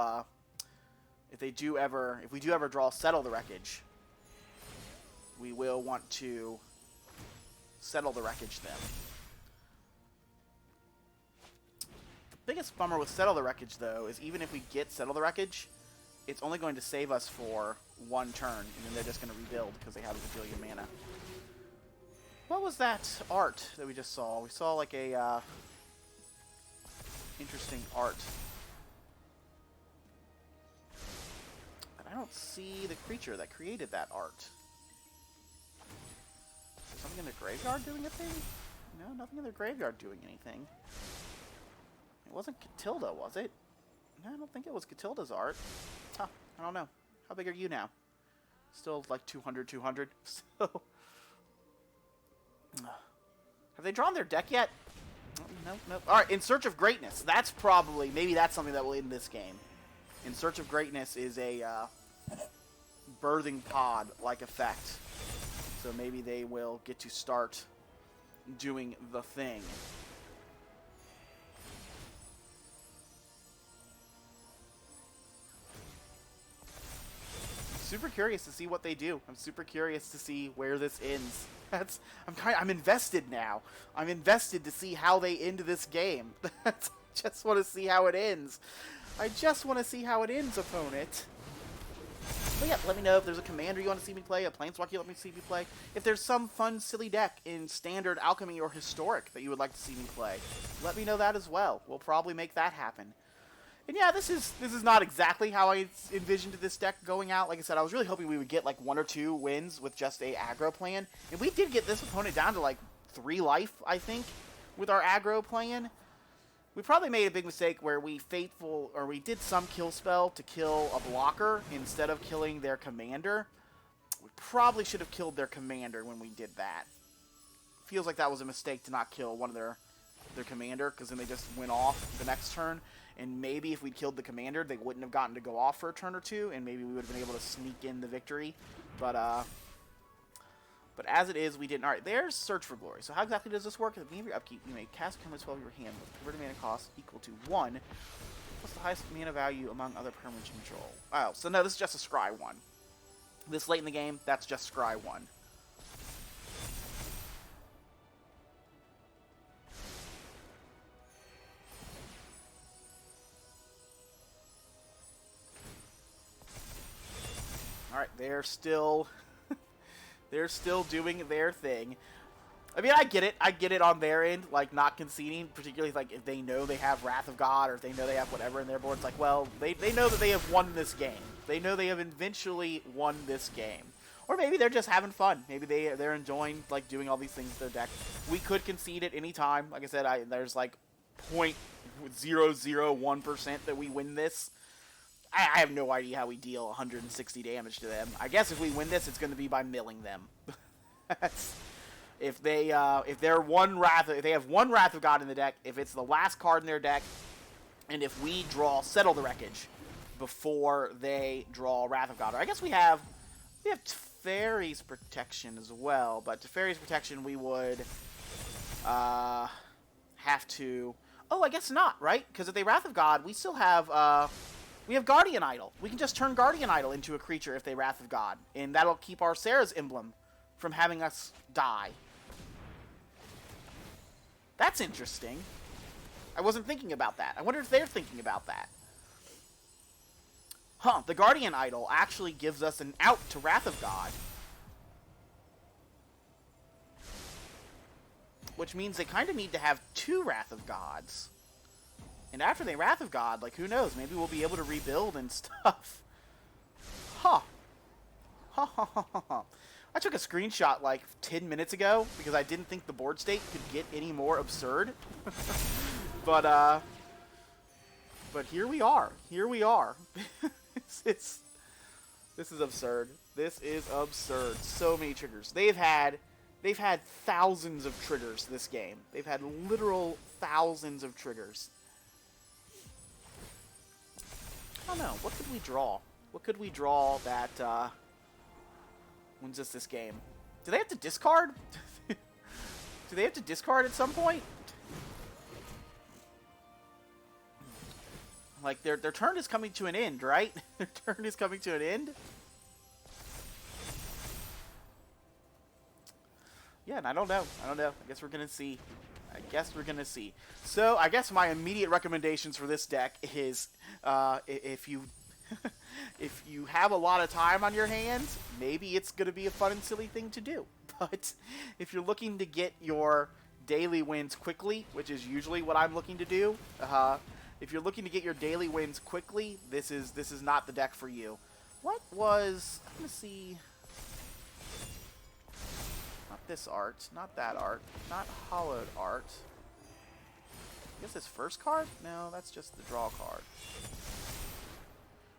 ever draw Settle the Wreckage, we will want to settle the wreckage then. The biggest bummer with Settle the Wreckage, though, is even if we get Settle the Wreckage, it's only going to save us for 1 turn, and then they're just going to rebuild because they have a bajillion mana. What was that art that we just saw? We saw like a interesting art. But I don't see the creature that created that art. Is there something in the graveyard doing a thing? No, nothing in the graveyard doing anything. It wasn't Catilda, was it? No, I don't think it was Catilda's art. Huh, I don't know. How big are you now? Still like 200. So... Have they drawn their deck yet? No. Alright, In Search of Greatness. That's probably... Maybe that's something that will end this game. In Search of Greatness is a birthing pod-like effect. So maybe they will get to start doing the thing. Super curious to see what they do. I'm super curious to see where this ends. I'm invested now. I'm invested to see how they end this game. I just want to see how it ends. I just want to see how it ends, opponent. But yeah, let me know if there's a commander you want to see me play, a planeswalker you want me to see me play. If there's some fun, silly deck in Standard, Alchemy, or Historic that you would like to see me play, let me know that as well. We'll probably make that happen. And yeah, this is not exactly how I envisioned this deck going out. Like I said, I was really hoping we would get like 1 or 2 wins with just a aggro plan. And we did get this opponent down to like 3 life, I think, with our aggro plan. We probably made a big mistake where we did some kill spell to kill a blocker instead of killing their commander. We probably should have killed their commander when we did that. Feels like that was a mistake to not kill one of their commander, because then they just went off the next turn. And maybe if we'd killed the commander, they wouldn't have gotten to go off for a turn or 2, and maybe we would have been able to sneak in the victory. But But as it is, we didn't. Alright, there's Search for Glory. So how exactly does this work? At the beginning of your upkeep, you may cast permanent spell of your hand with converted mana cost equal to 1, plus the highest mana value among other permanents you control. Oh, so no, this is just a Scry 1. This late in the game, that's just Scry 1. Alright, they're still doing their thing. I mean, I get it on their end, like, not conceding, particularly, like, if they know they have Wrath of God, or if they know they have whatever in their board. It's like, well, they know that they have won this game. They know they have eventually won this game. Or maybe they're just having fun. Maybe they're enjoying, like, doing all these things with their deck. We could concede at any time. Like I said, there's, like, 0.001% that we win this. I have no idea how we deal 160 damage to them. I guess if we win this, it's going to be by milling them. If they have one Wrath of God in the deck, if it's the last card in their deck, and if we draw Settle the Wreckage before they draw Wrath of God, or I guess we have Teferi's Protection as well. But Teferi's Protection, we would have to. Oh, I guess not, right? Because if they Wrath of God, we still have. We have Guardian Idol. We can just turn Guardian Idol into a creature if they Wrath of God. And that'll keep our Sarah's Emblem from having us die. That's interesting. I wasn't thinking about that. I wonder if they're thinking about that. Huh, the Guardian Idol actually gives us an out to Wrath of God. Which means they kind of need to have 2 Wrath of Gods. And after they Wrath of God, like, who knows? Maybe we'll be able to rebuild and stuff. Huh. Ha ha ha ha ha. I took a screenshot, like, 10 minutes ago, because I didn't think the board state could get any more absurd. But here we are. Here we are. This is absurd. This is absurd. So many triggers. They've had thousands of triggers this game. They've had literal thousands of triggers. I don't know. What could we draw? What could we draw that wins us this game? Do they have to discard? Do they have to discard at some point? Like, their turn is coming to an end, right? Their turn is coming to an end? Yeah, and I don't know. I guess we're going to see. So, I guess my immediate recommendations for this deck is, if you have a lot of time on your hands, maybe it's going to be a fun and silly thing to do. But if you're looking to get your daily wins quickly, which is usually what I'm looking to do, if you're looking to get your daily wins quickly, this is not the deck for you. What was... I'm going to see... Not this art, not that art, not hollowed art. I guess this first card? No, that's just the draw card.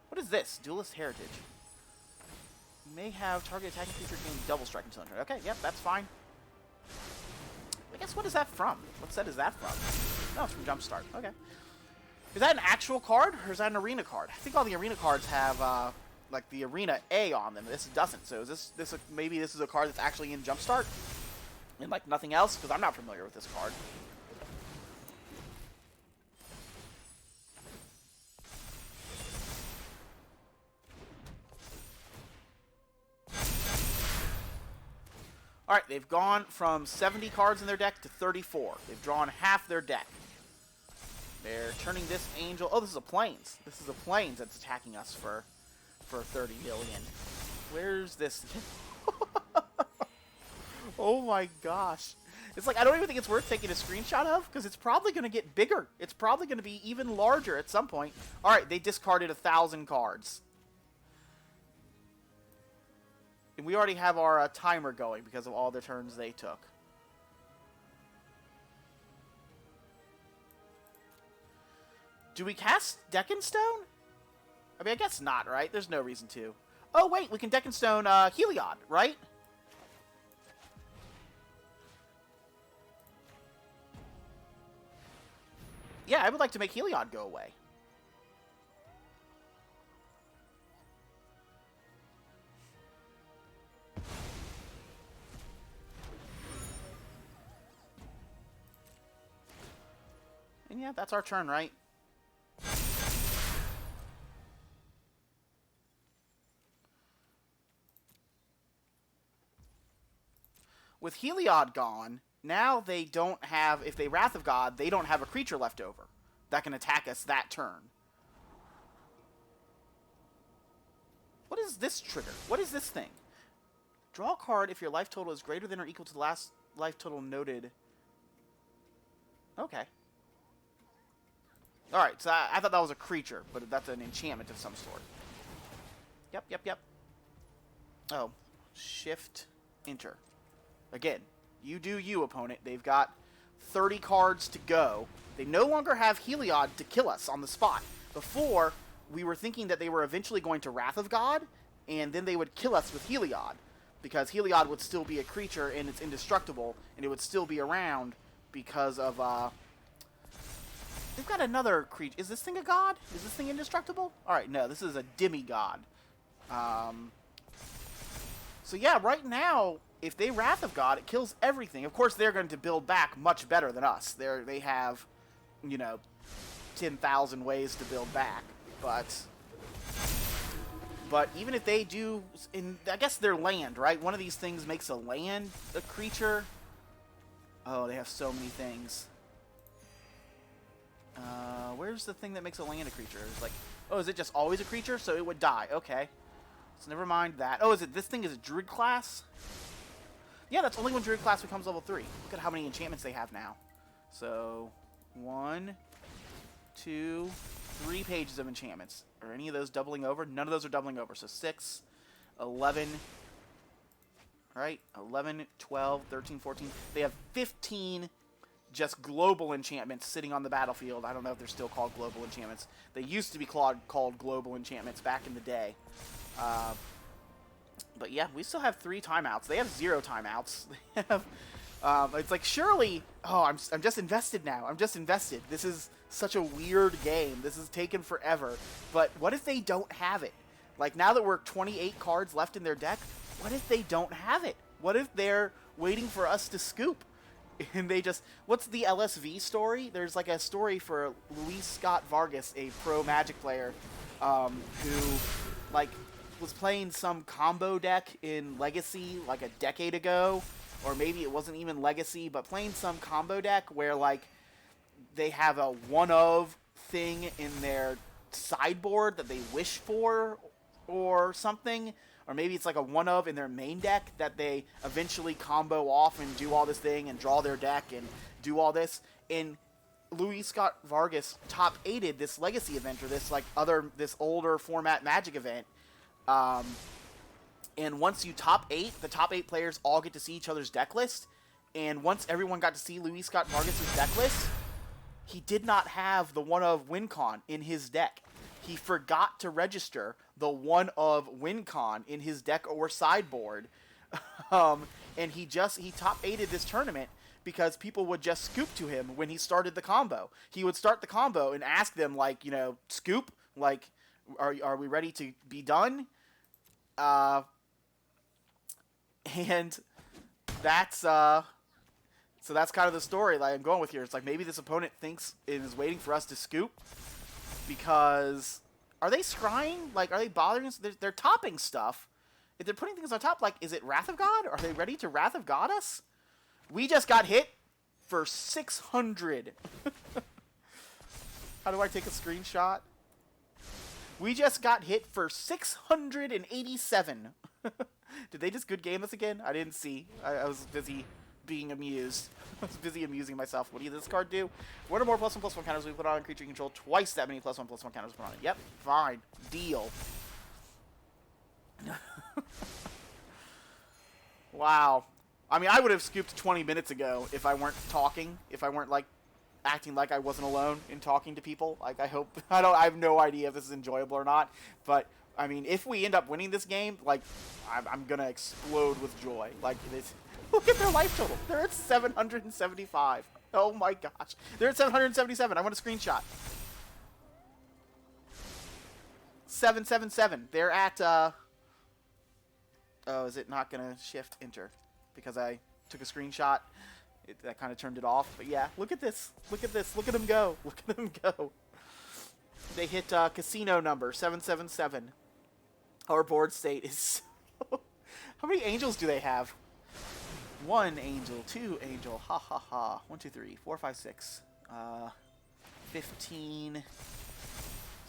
What is this? Duelist Heritage. You may have target attacking creature gain double strike until turn. Okay, yep, that's fine. I guess what is that from? What set is that from? No, it's from Jumpstart. Okay. Is that an actual card, or is that an arena card? I think all the arena cards have, like, the arena A on them. This doesn't. So is this maybe this is a card that's actually in Jumpstart? And, like, nothing else? Because I'm not familiar with this card. Alright, they've gone from 70 cards in their deck to 34. They've drawn half their deck. They're turning this angel... Oh, this is a Plains. This is a Plains that's attacking us for 30 million. Where's this? Oh my gosh. It's like, I don't even think it's worth taking a screenshot of, because it's probably going to get bigger. It's probably going to be even larger at some point. Alright, they discarded 1,000 cards. And we already have our timer going because of all the turns they took. Do we cast Deck and Stone? I mean, I guess not, right? There's no reason to. Oh, wait, we can Deck and Stone Heliod, right? Yeah, I would like to make Heliod go away. yeah, that's our turn, right? With Heliod gone, now they don't have, if they Wrath of God, they don't have a creature left over that can attack us that turn. What is this trigger? What is this thing? Draw a card if your life total is greater than or equal to the last life total noted. Okay. Alright, so I thought that was a creature, but that's an enchantment of some sort. Yep. Oh. Shift, enter. Again, you do you, opponent. They've got 30 cards to go. They no longer have Heliod to kill us on the spot. Before, we were thinking that they were eventually going to Wrath of God, and then they would kill us with Heliod. Because Heliod would still be a creature, and it's indestructible, and it would still be around because of, They've got another creature. Is this thing a god? Is this thing indestructible? Alright, no, this is a demigod. So yeah, right now, if they Wrath of God, it kills everything. Of course, they're going to build back much better than us. They have, you know, 10,000 ways to build back. But even if they do, I guess they're land, right? One of these things makes a land a creature. Oh, they have so many things. Where's the thing that makes a land a creature? It's like, oh, is it just always a creature? So it would die. Okay. So never mind that. Oh, is it this thing is a druid class? Yeah, that's only when druid class becomes level 3. Look at how many enchantments they have now. So, 1, 2, 3 pages of enchantments. Are any of those doubling over? None of those are doubling over. So 6, 11, right? 11, 12, 13, 14. They have 15 just global enchantments sitting on the battlefield. I don't know if they're still called global enchantments. They used to be called global enchantments back in the day. But yeah, we still have 3 timeouts. They have 0 timeouts. They have, it's like, surely... Oh, I'm just invested now. I'm just invested. This is such a weird game. This is taken forever. But what if they don't have it? Like, now that we're 28 cards left in their deck, what if they don't have it? What if they're waiting for us to scoop? And they just... What's the LSV story? There's like a story for Luis Scott Vargas, a pro Magic player, who, like, was playing some combo deck in Legacy like a decade ago, or maybe it wasn't even Legacy, but playing some combo deck where, like, they have a one-of thing in their sideboard that they wish for or something, or maybe it's like a one-of in their main deck that they eventually combo off and do all this thing and draw their deck and do all this. And Luis Scott Vargas top 8'd this Legacy event, or this, like, this older format Magic event. And once you top 8, the top 8 players all get to see each other's deck list. And once everyone got to see Luis Scott Vargas' deck list, he did not have the one-of WinCon in his deck. He forgot to register the one-of WinCon in his deck or sideboard. And he top 8'd this tournament because people would just scoop to him when he started the combo. He would start the combo and ask them, like, you know, scoop, like, are we ready to be done? And that's, so that's kind of the story that I'm going with here. It's like, maybe this opponent thinks it is waiting for us to scoop, because, are they scrying? Like, are they bothering us? They're topping stuff. If they're putting things on top, like, is it Wrath of God? Are they ready to Wrath of God us? We just got hit for 600. How do I take a screenshot? We just got hit for 687. Did they just good game us again? I didn't see. I was busy being amused. I was busy amusing myself. What does this card do? One or more +1/+1 counters we put on creature you control. Twice that many +1/+1 counters put on it. Yep, fine. Deal. Wow. I mean, I would have scooped 20 minutes ago if I weren't talking. If I weren't, like, acting like I wasn't alone in talking to people. Like, I have no idea if this is enjoyable or not. But, I mean, if we end up winning this game, like, I'm gonna explode with joy. Like, this. Look at their life total. They're at 775. Oh my gosh. They're at 777. I want a screenshot. 777. They're at, oh, is it not gonna shift enter? Because I took a screenshot That kind of turned it off. But yeah, look at this. Look at this. Look at him go. Look at him go. They hit casino number 777. Our board state is so... How many angels do they have? 1 angel, 2 angel, ha ha ha. 1, 2, 3, 4, 5, 6. 15.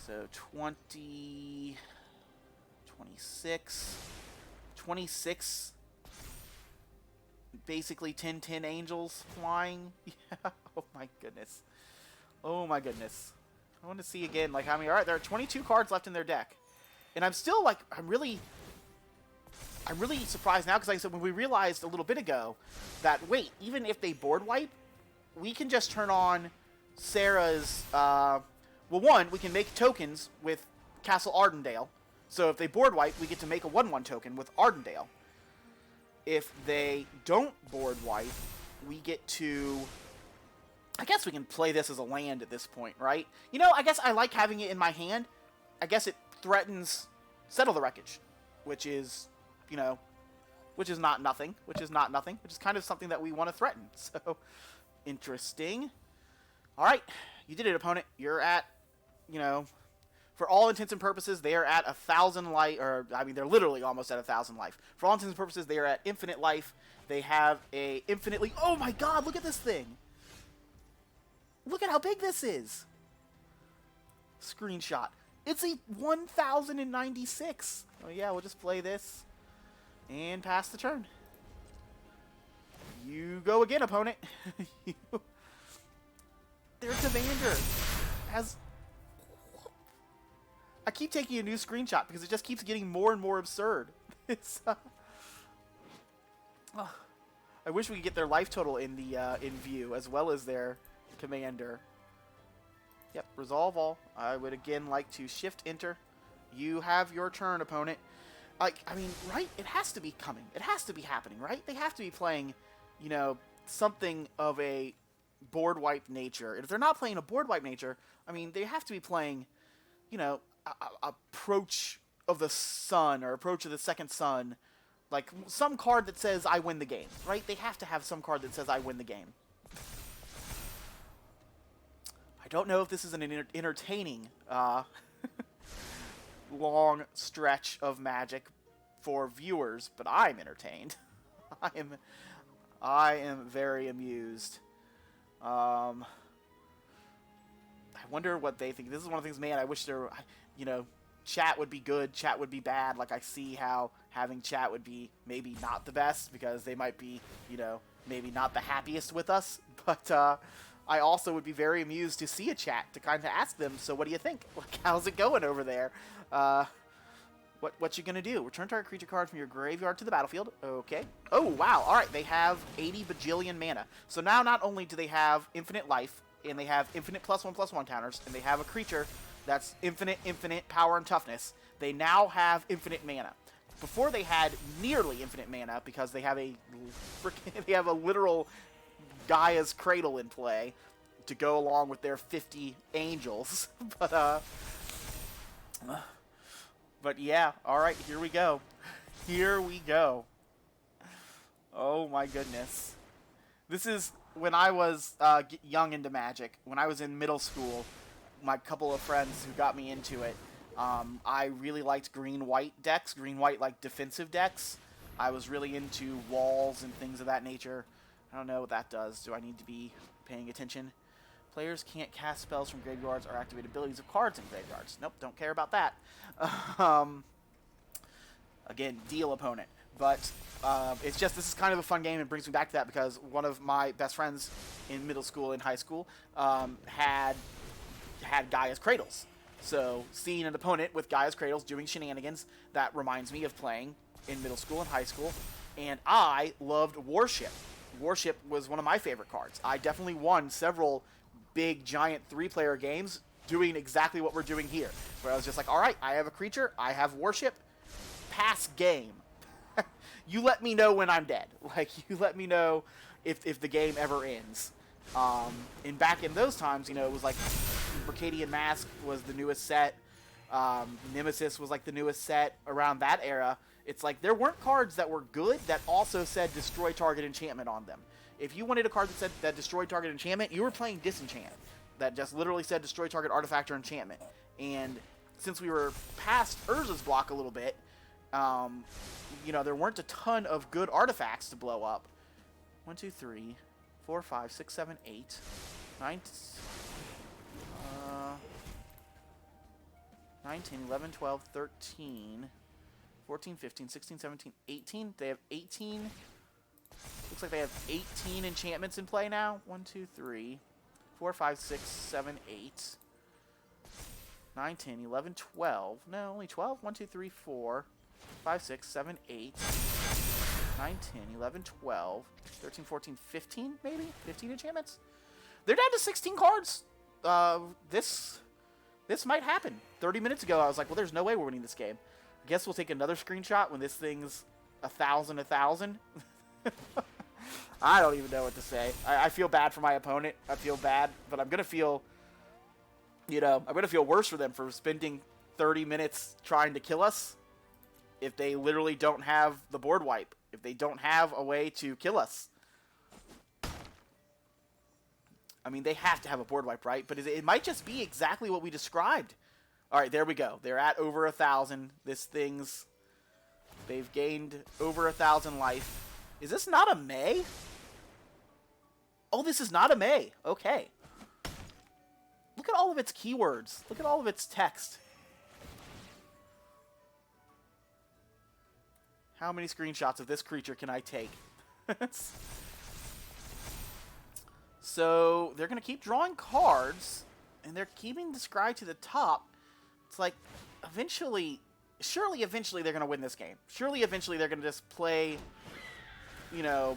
So 20. 26. 26. Basically 10 angels flying. Yeah. Oh my goodness. Oh my goodness. I want to see again, like, how many. Alright, there are 22 cards left in their deck. And I'm still, like, I'm really surprised now, because like I said, when we realized a little bit ago that, wait, even if they board wipe, we can just turn on Sarah's, well, one, we can make tokens with Castle Ardendale. So if they board wipe, we get to make a 1/1 token with Ardendale. If they don't board wipe, we get to... I guess we can play this as a land at this point, right? You know, I guess I like having it in my hand. I guess it threatens Settle the Wreckage, which is, you know, which is not nothing, which is kind of something that we want to threaten. So, interesting. All right, you did it, opponent. You're at, you know, for all intents and purposes, they are at 1,000 life, or, I mean, they're literally almost at 1,000 life. For all intents and purposes, they are at infinite life. They have a infinitely... Oh my god, look at this thing! Look at how big this is! Screenshot. It's a 1,096. Oh yeah, we'll just play this and pass the turn. You go again, opponent. Their commander has... I keep taking a new screenshot because it just keeps getting more and more absurd. It's... I wish we could get their life total in the in view, as well as their commander. Yep, resolve all. I would again like to shift enter. You have your turn, opponent. Like, I mean, right? It has to be coming. It has to be happening, right? They have to be playing, you know, something of a board wipe nature. And if they're not playing a board wipe nature, I mean, they have to be playing, you know, Approach of the Sun or Approach of the Second Sun. Like, some card that says, I win the game, right? They have to have some card that says, I win the game. I don't know if this is an entertaining long stretch of Magic for viewers, but I'm entertained. I am very amused. I wonder what they think. This is one of the things, man, I wish there, you know, chat would be good, chat would be bad. Like, I see how having chat would be maybe not the best, because they might be, you know, maybe not the happiest with us, but, I also would be very amused to see a chat to kind of ask them, so what do you think? Like, how's it going over there? What you gonna do? Return target creature card from your graveyard to the battlefield. Okay. Oh, wow. All right, they have 80 bajillion mana. So now not only do they have infinite life, and they have infinite +1/+1 counters, and they have a creature that's infinite power and toughness, they now have infinite mana. Before they had nearly infinite mana, because they have a literal Gaia's Cradle in play to go along with their 50 angels. But yeah, alright, here we go. Here we go. Oh my goodness. This is when I was young into Magic. When I was in middle school, my couple of friends who got me into it, I really liked green-white decks, green-white like defensive decks. I was really into walls and things of that nature. I don't know what that does. Do I need to be paying attention? Players can't cast spells from graveyards or activate abilities of cards in graveyards. Nope, don't care about that. Again, deal, opponent. But it's just, this is kind of a fun game. It brings me back to that because one of my best friends in middle school and high school had Gaia's Cradles. So seeing an opponent with Gaia's Cradles doing shenanigans, that reminds me of playing in middle school and high school. And I loved Warship. Warship was one of my favorite cards. I definitely won several big, giant 3-player games doing exactly what we're doing here. Where I was just like, alright, I have a creature, I have Warship, pass game. You let me know when I'm dead. Like, you let me know if the game ever ends. And back in those times, you know, it was like Mercadian Mask was the newest set. Nemesis was like the newest set around that era. It's like there weren't cards that were good that also said destroy target enchantment on them. If you wanted a card that said that destroyed target enchantment, you were playing disenchant. That just literally said destroy target artifact or enchantment. And since we were past Urza's block a little bit, you know, there weren't a ton of good artifacts to blow up. 1, 2, 3, 4, 5, 6, 7, 8, 9, 9, 10, 11, 12, 13, 14, 15, 16, 17, 18. They have 18. Looks like they have 18 enchantments in play now. 1, 2, 3, 4, 5, 6, 7, 8, 9, 10, 11, 12. No, only 12. 1, 2, 3, 4, 5, 6, 7, 8, 9, 10, 11, 12, 13, 14, 15, maybe? 15 enchantments? They're down to 16 cards. This might happen. 30 minutes ago, I was like, well, there's no way we're winning this game. I guess we'll take another screenshot when this thing's 1,000. I don't even know what to say. I feel bad for my opponent. I feel bad, but I'm going to feel, you know, I'm going to feel worse for them for spending 30 minutes trying to kill us if they literally don't have the board wipe. If they don't have a way to kill us. I mean, they have to have a board wipe, right? But it might just be exactly what we described. All right, there we go. They're at over 1,000. They've gained over 1,000 life. Is this not a May? Oh, this is not a May. Okay. Look at all of its keywords. Look at all of its text. How many screenshots of this creature can I take? So, they're going to keep drawing cards, and they're keeping the scry to the top. It's like, surely eventually they're going to win this game. Surely eventually they're going to just play, you know,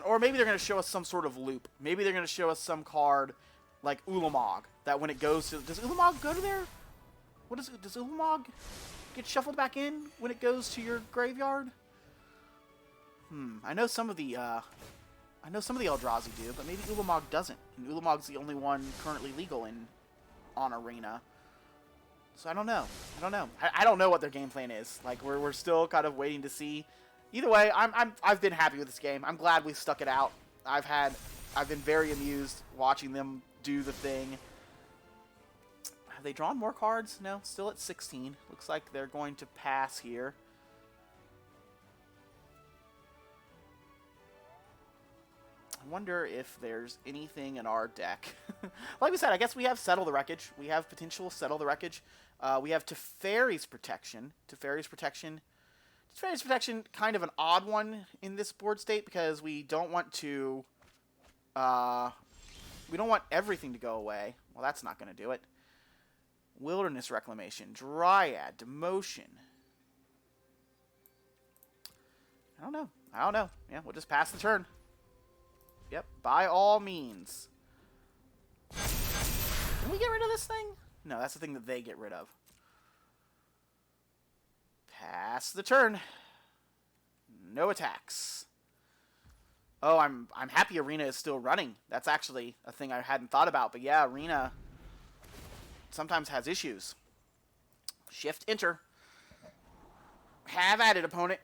or maybe they're going to show us some sort of loop. Maybe they're going to show us some card like Ulamog, that when it goes to... Does Ulamog go to there? Does Ulamog get shuffled back in when it goes to your graveyard? I know some of the Eldrazi do, but maybe Ulamog doesn't. And Ulamog's the only one currently legal on Arena. So I don't know. I don't know what their game plan is. Like we're still kind of waiting to see. Either way, I've been happy with this game. I'm glad we stuck it out. I've been very amused watching them do the thing. Have they drawn more cards? No, still at 16. Looks like they're going to pass here. I wonder if there's anything in our deck. Like we said, I guess we have Settle the Wreckage. We have potential Settle the Wreckage. We have Teferi's Protection. Teferi's Protection, kind of an odd one in this board state because we don't want to... we don't want everything to go away. Well, that's not going to do it. Wilderness Reclamation. Dryad. Demotion. I don't know. Yeah, we'll just pass the turn. Yep, by all means. Can we get rid of this thing? No, that's the thing that they get rid of. Pass the turn. No attacks. Oh, I'm happy Arena is still running. That's actually a thing I hadn't thought about. But yeah, Arena sometimes has issues. Shift, enter. Have at it, opponent.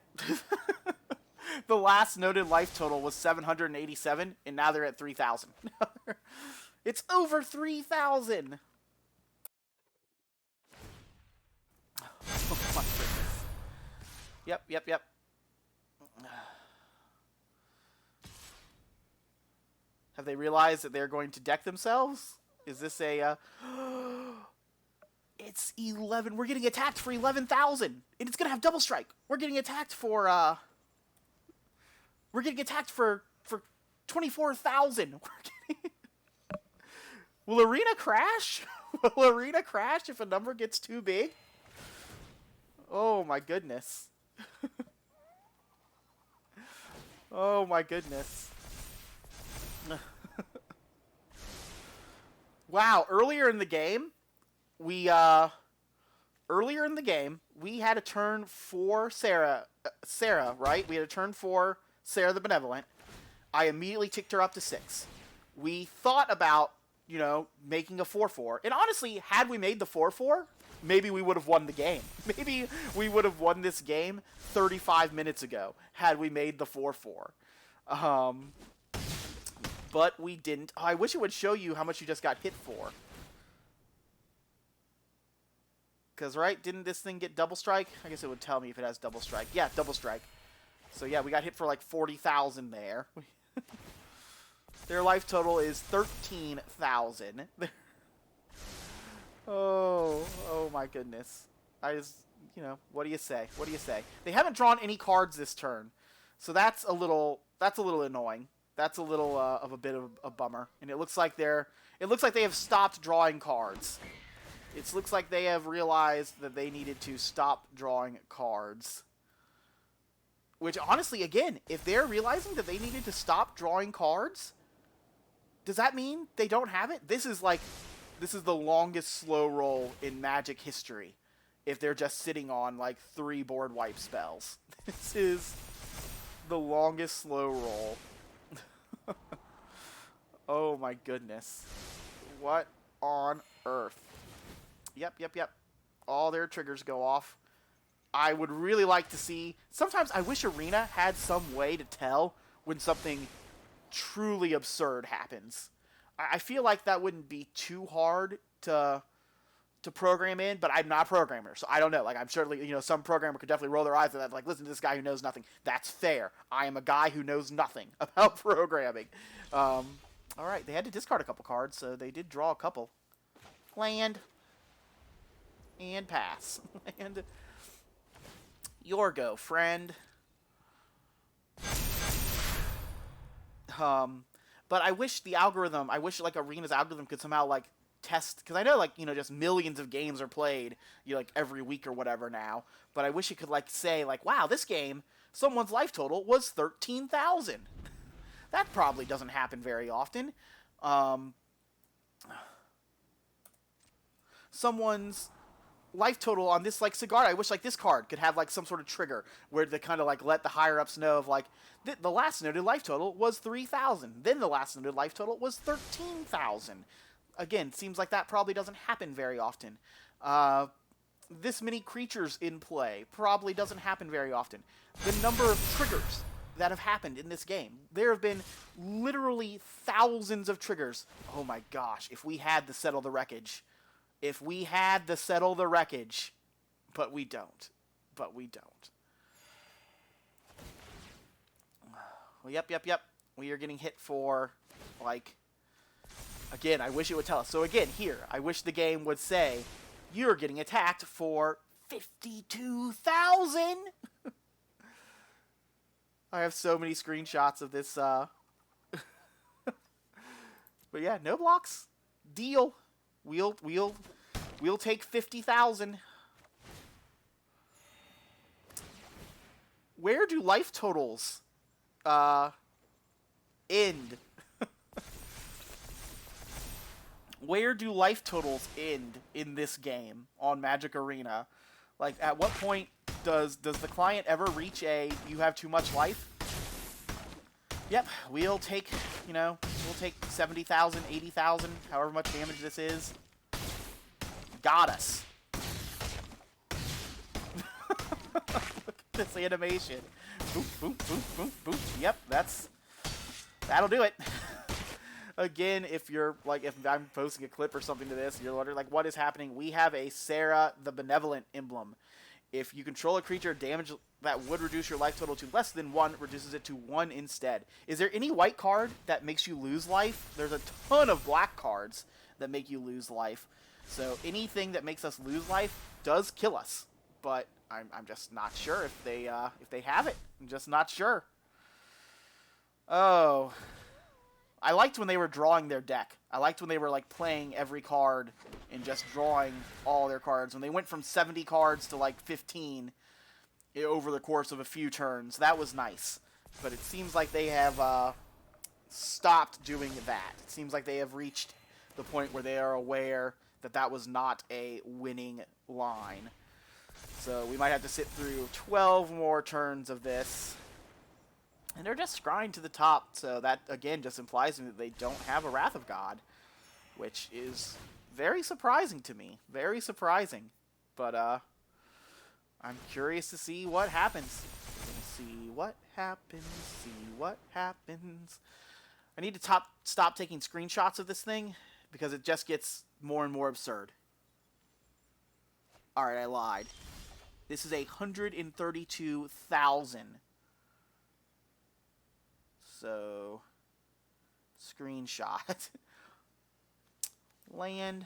The last noted life total was 787, and now they're at 3,000. It's over 3,000! Oh my goodness. Yep. Have they realized that they're going to deck themselves? Is this a... It's 11. We're getting attacked for 11,000. And it's going to have double strike. We're getting attacked for... We're getting attacked for 24,000. Will Arena crash? Will Arena crash if a number gets too big? Oh my goodness. Oh my goodness. Wow, earlier in the game, we had a turn for Sarah, right? We had a turn for Sarah the Benevolent. I immediately ticked her up to 6. We thought about, making a 4-4. And honestly, had we made the 4-4, maybe we would have won the game. Maybe we would have won this game 35 minutes ago had we made the 4-4. But we didn't. Oh, I wish it would show you how much you just got hit for. Because, right, didn't this thing get double strike? I guess it would tell me if it has double strike. Yeah, double strike. So, yeah, we got hit for like 40,000 there. Their life total is 13,000. Oh my goodness. I just, what do you say? What do you say? They haven't drawn any cards this turn. So that's a little annoying. That's a little of a bit of a bummer. And it looks like they have stopped drawing cards. It looks like they have realized that they needed to stop drawing cards. Which, honestly, again, if they're realizing that they needed to stop drawing cards, does that mean they don't have it? This is the longest slow roll in Magic history. If they're just sitting on, like, 3 board wipe spells. This is the longest slow roll. Oh, my goodness. What on earth? Yep. All their triggers go off. I would really like to see... Sometimes I wish Arena had some way to tell when something truly absurd happens. I feel like that wouldn't be too hard to program in, but I'm not a programmer, so I don't know. Like, I'm sure, some programmer could definitely roll their eyes at that, like, listen to this guy who knows nothing. That's fair. I am a guy who knows nothing about programming. All right, they had to discard a couple cards, so they did draw a couple. Land. And pass. And your go, friend. But I wish like Arena's algorithm could somehow like test, because I know like, just millions of games are played, like every week or whatever now, but I wish it could like say like, wow, this game, someone's life total was 13,000. That probably doesn't happen very often. Someone's life total on this like cigar, I wish like this card could have like some sort of trigger where they kind of like let the higher ups know of like the last noted life total was 3,000, then the last noted life total was 13,000. Again, seems like that probably doesn't happen very often. This many creatures in play probably doesn't happen very often. The number of triggers that have happened in this game, there have been literally thousands of triggers. Oh my gosh, if we had the Settle the Wreckage. If we had the Settle the Wreckage. But we don't. Well, yep. We are getting hit for, like... Again, I wish it would tell us. So again, here, I wish the game would say, you're getting attacked for 52,000! I have so many screenshots of this, But yeah, no blocks. Deal. We'll take 50,000. Where do life totals end? Where do life totals end in this game on Magic Arena? Like, at what point does the client ever reach you have too much life? Yep, we'll take, we'll take 70,000, 80,000, however much damage this is. Got us. Look at this animation. Boop, boop, boop, boop, boop. Yep, that'll do it. Again, if I'm posting a clip or something to this, and you're wondering, like, what is happening? We have a Sarah the Benevolent emblem. If you control a creature, damage that would reduce your life total to less than 1 reduces it to 1 instead. Is there any white card that makes you lose life? There's a ton of black cards that make you lose life. So anything that makes us lose life does kill us. But I'm just not sure if they have it. I'm just not sure. Oh... I liked when they were drawing their deck. I liked when they were, like, playing every card and just drawing all their cards. When they went from 70 cards to, like, 15 over the course of a few turns, that was nice. But it seems like they have stopped doing that. It seems like they have reached the point where they are aware that that was not a winning line. So we might have to sit through 12 more turns of this. And they're just scrying to the top, so that, again, just implies that they don't have a Wrath of God, which is very surprising to me. Very surprising. But I'm curious to see what happens. See what happens. See what happens. I need to stop taking screenshots of this thing because it just gets more and more absurd. Alright, I lied. This is 132,000. So, screenshot. Land.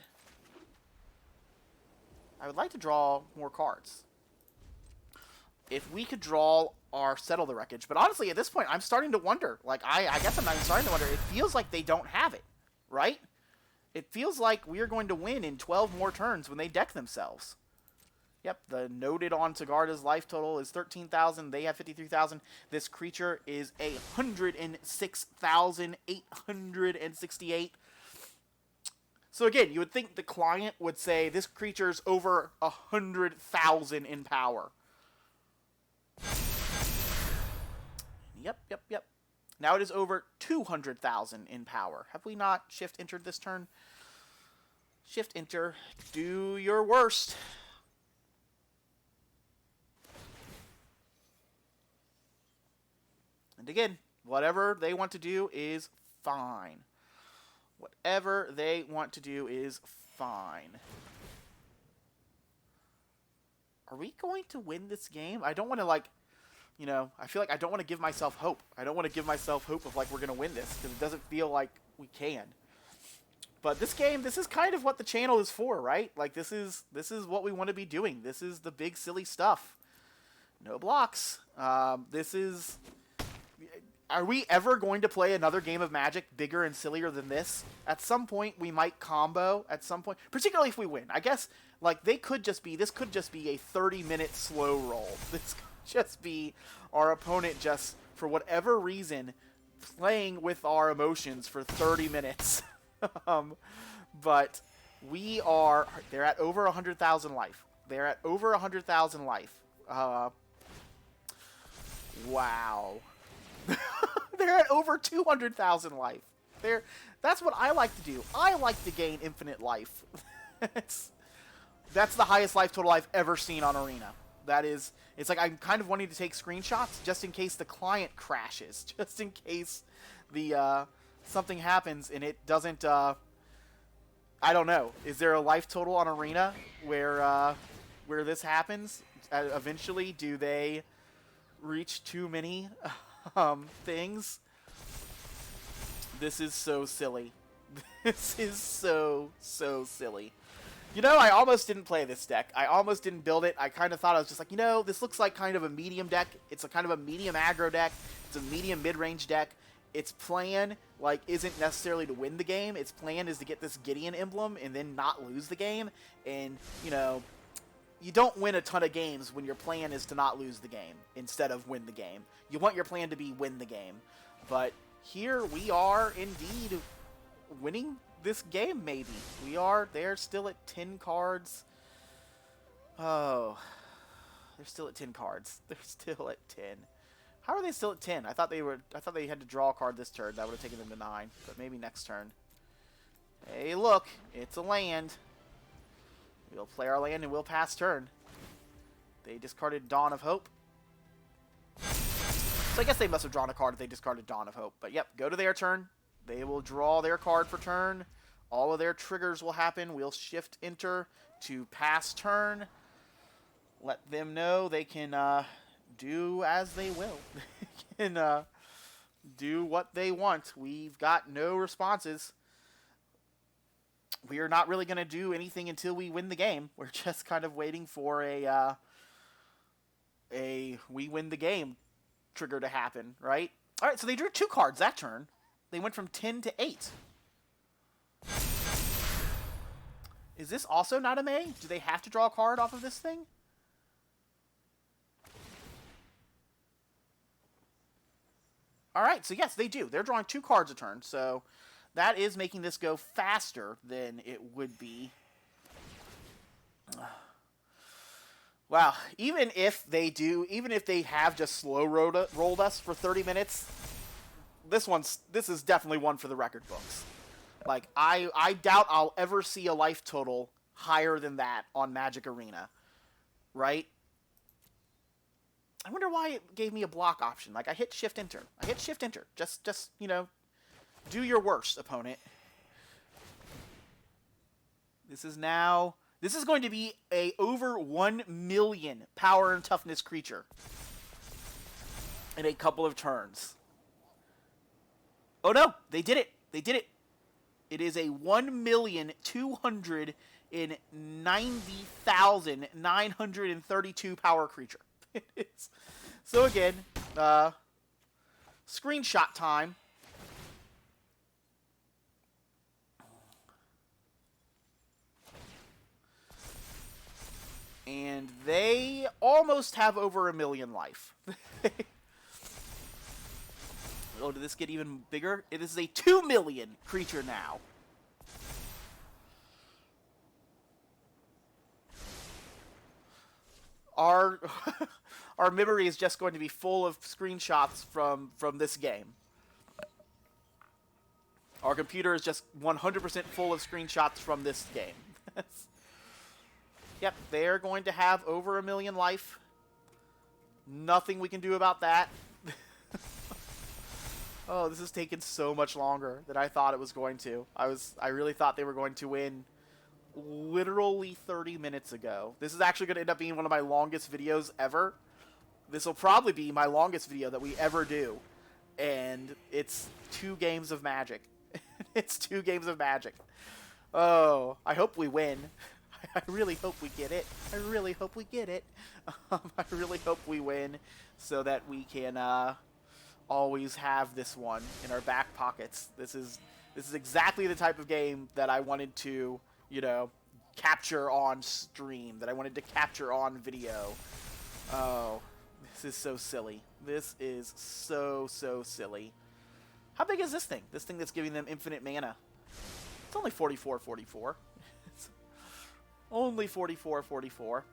I would like to draw more cards. If we could draw or settle the wreckage. But honestly, at this point, I'm starting to wonder. Like, I guess I'm not even starting to wonder. It feels like they don't have it, right? It feels like we're going to win in 12 more turns when they deck themselves. Yep, the noted on Sigarda's life total is 13,000. They have 53,000. This creature is 106,868. So again, you would think the client would say this creature's over 100,000 in power. Yep. Now it is over 200,000 in power. Have we not shift entered this turn? Shift enter. Do your worst. And again, whatever they want to do is fine. Whatever they want to do is fine. Are we going to win this game? I don't want to, like, you know, I feel like I don't want to give myself hope. I don't want to give myself hope of, like, we're going to win this, because it doesn't feel like we can. But this game, this is kind of what the channel is for, right? Like, this is what we want to be doing. This is the big, silly stuff. No blocks. This is... Are we ever going to play another game of Magic bigger and sillier than this? At some point, we might combo. At some point, particularly if we win. I guess, like, this could just be a 30-minute slow roll. This could just be our opponent just, for whatever reason, playing with our emotions for 30 minutes. But we are... They're at over 100,000 life. They're at over 100,000 life. Wow. They're at over 200,000 life. That's what I like to do. I like to gain infinite life. That's the highest life total I've ever seen on Arena. It's like I'm kind of wanting to take screenshots just in case the client crashes. Just in case the something happens and it doesn't... I don't know. Is there a life total on Arena where this happens? Eventually, do they reach too many... things? This is so silly. This is so silly. You know, I almost didn't play this deck. I almost didn't build it. I kind of thought I was just like, you know, this looks like kind of a medium deck. It's a kind of a medium aggro deck. It's a medium mid-range deck. Its plan, like, isn't necessarily to win the game. Its plan is to get this Gideon emblem and then not lose the game. And, you know... You don't win a ton of games when your plan is to not lose the game instead of win the game. You want your plan to be win the game. But here we are indeed winning this game, maybe. They're still at 10 cards. Oh. They're still at 10 cards. They're still at 10. How are they still at 10? I thought they had to draw a card this turn. That would have taken them to 9. But maybe next turn. Hey, look. It's a land. We'll play our land and we'll pass turn. They discarded Dawn of Hope. So I guess they must have drawn a card if they discarded Dawn of Hope. But yep, go to their turn. They will draw their card for turn. All of their triggers will happen. We'll shift enter to pass turn. Let them know they can do as they will. They can do what they want. We've got no responses. We are not really going to do anything until we win the game. We're just kind of waiting for a we win the game trigger to happen, right? All right, so they drew 2 cards that turn. They went from 10 to 8. Is this also not a May? Do they have to draw a card off of this thing? All right, so yes, they do. They're drawing 2 cards a turn, so... That is making this go faster than it would be. Wow. Even if they have just slow rolled us for 30 minutes, this is definitely one for the record books. Like, I doubt I'll ever see a life total higher than that on Magic Arena. right? I wonder why it gave me a block option. Like, I hit Shift Enter. I hit Shift Enter. Just you know, do your worst, opponent. This is going to be a over 1 million power and toughness creature in a couple of turns. Oh no, they did it. They did it. It is a 1,290,932 power creature. It is. So again, screenshot time. And they almost have over 1 million life. Oh, did this get even bigger? It is a 2 million creature now. Our our memory is just going to be full of screenshots from this game. Our computer is just 100% full of screenshots from this game. Yep, they're going to have over 1 million life. Nothing we can do about that. Oh, this has taken so much longer than I thought it was going to. I really thought they were going to win literally 30 minutes ago. This is actually going to end up being one of my longest videos ever. This will probably be my longest video that we ever do. And it's 2 games of Magic. It's 2 games of Magic. Oh, I hope we win. I really hope we get it. I really hope we get it. I really hope we win so that we can always have this one in our back pockets. This is exactly the type of game that I wanted to, you know, capture on stream, that I wanted to capture on video. Oh, this is so silly. This is so silly. How big is this thing? This thing that's giving them infinite mana. It's only 44. It's only 44.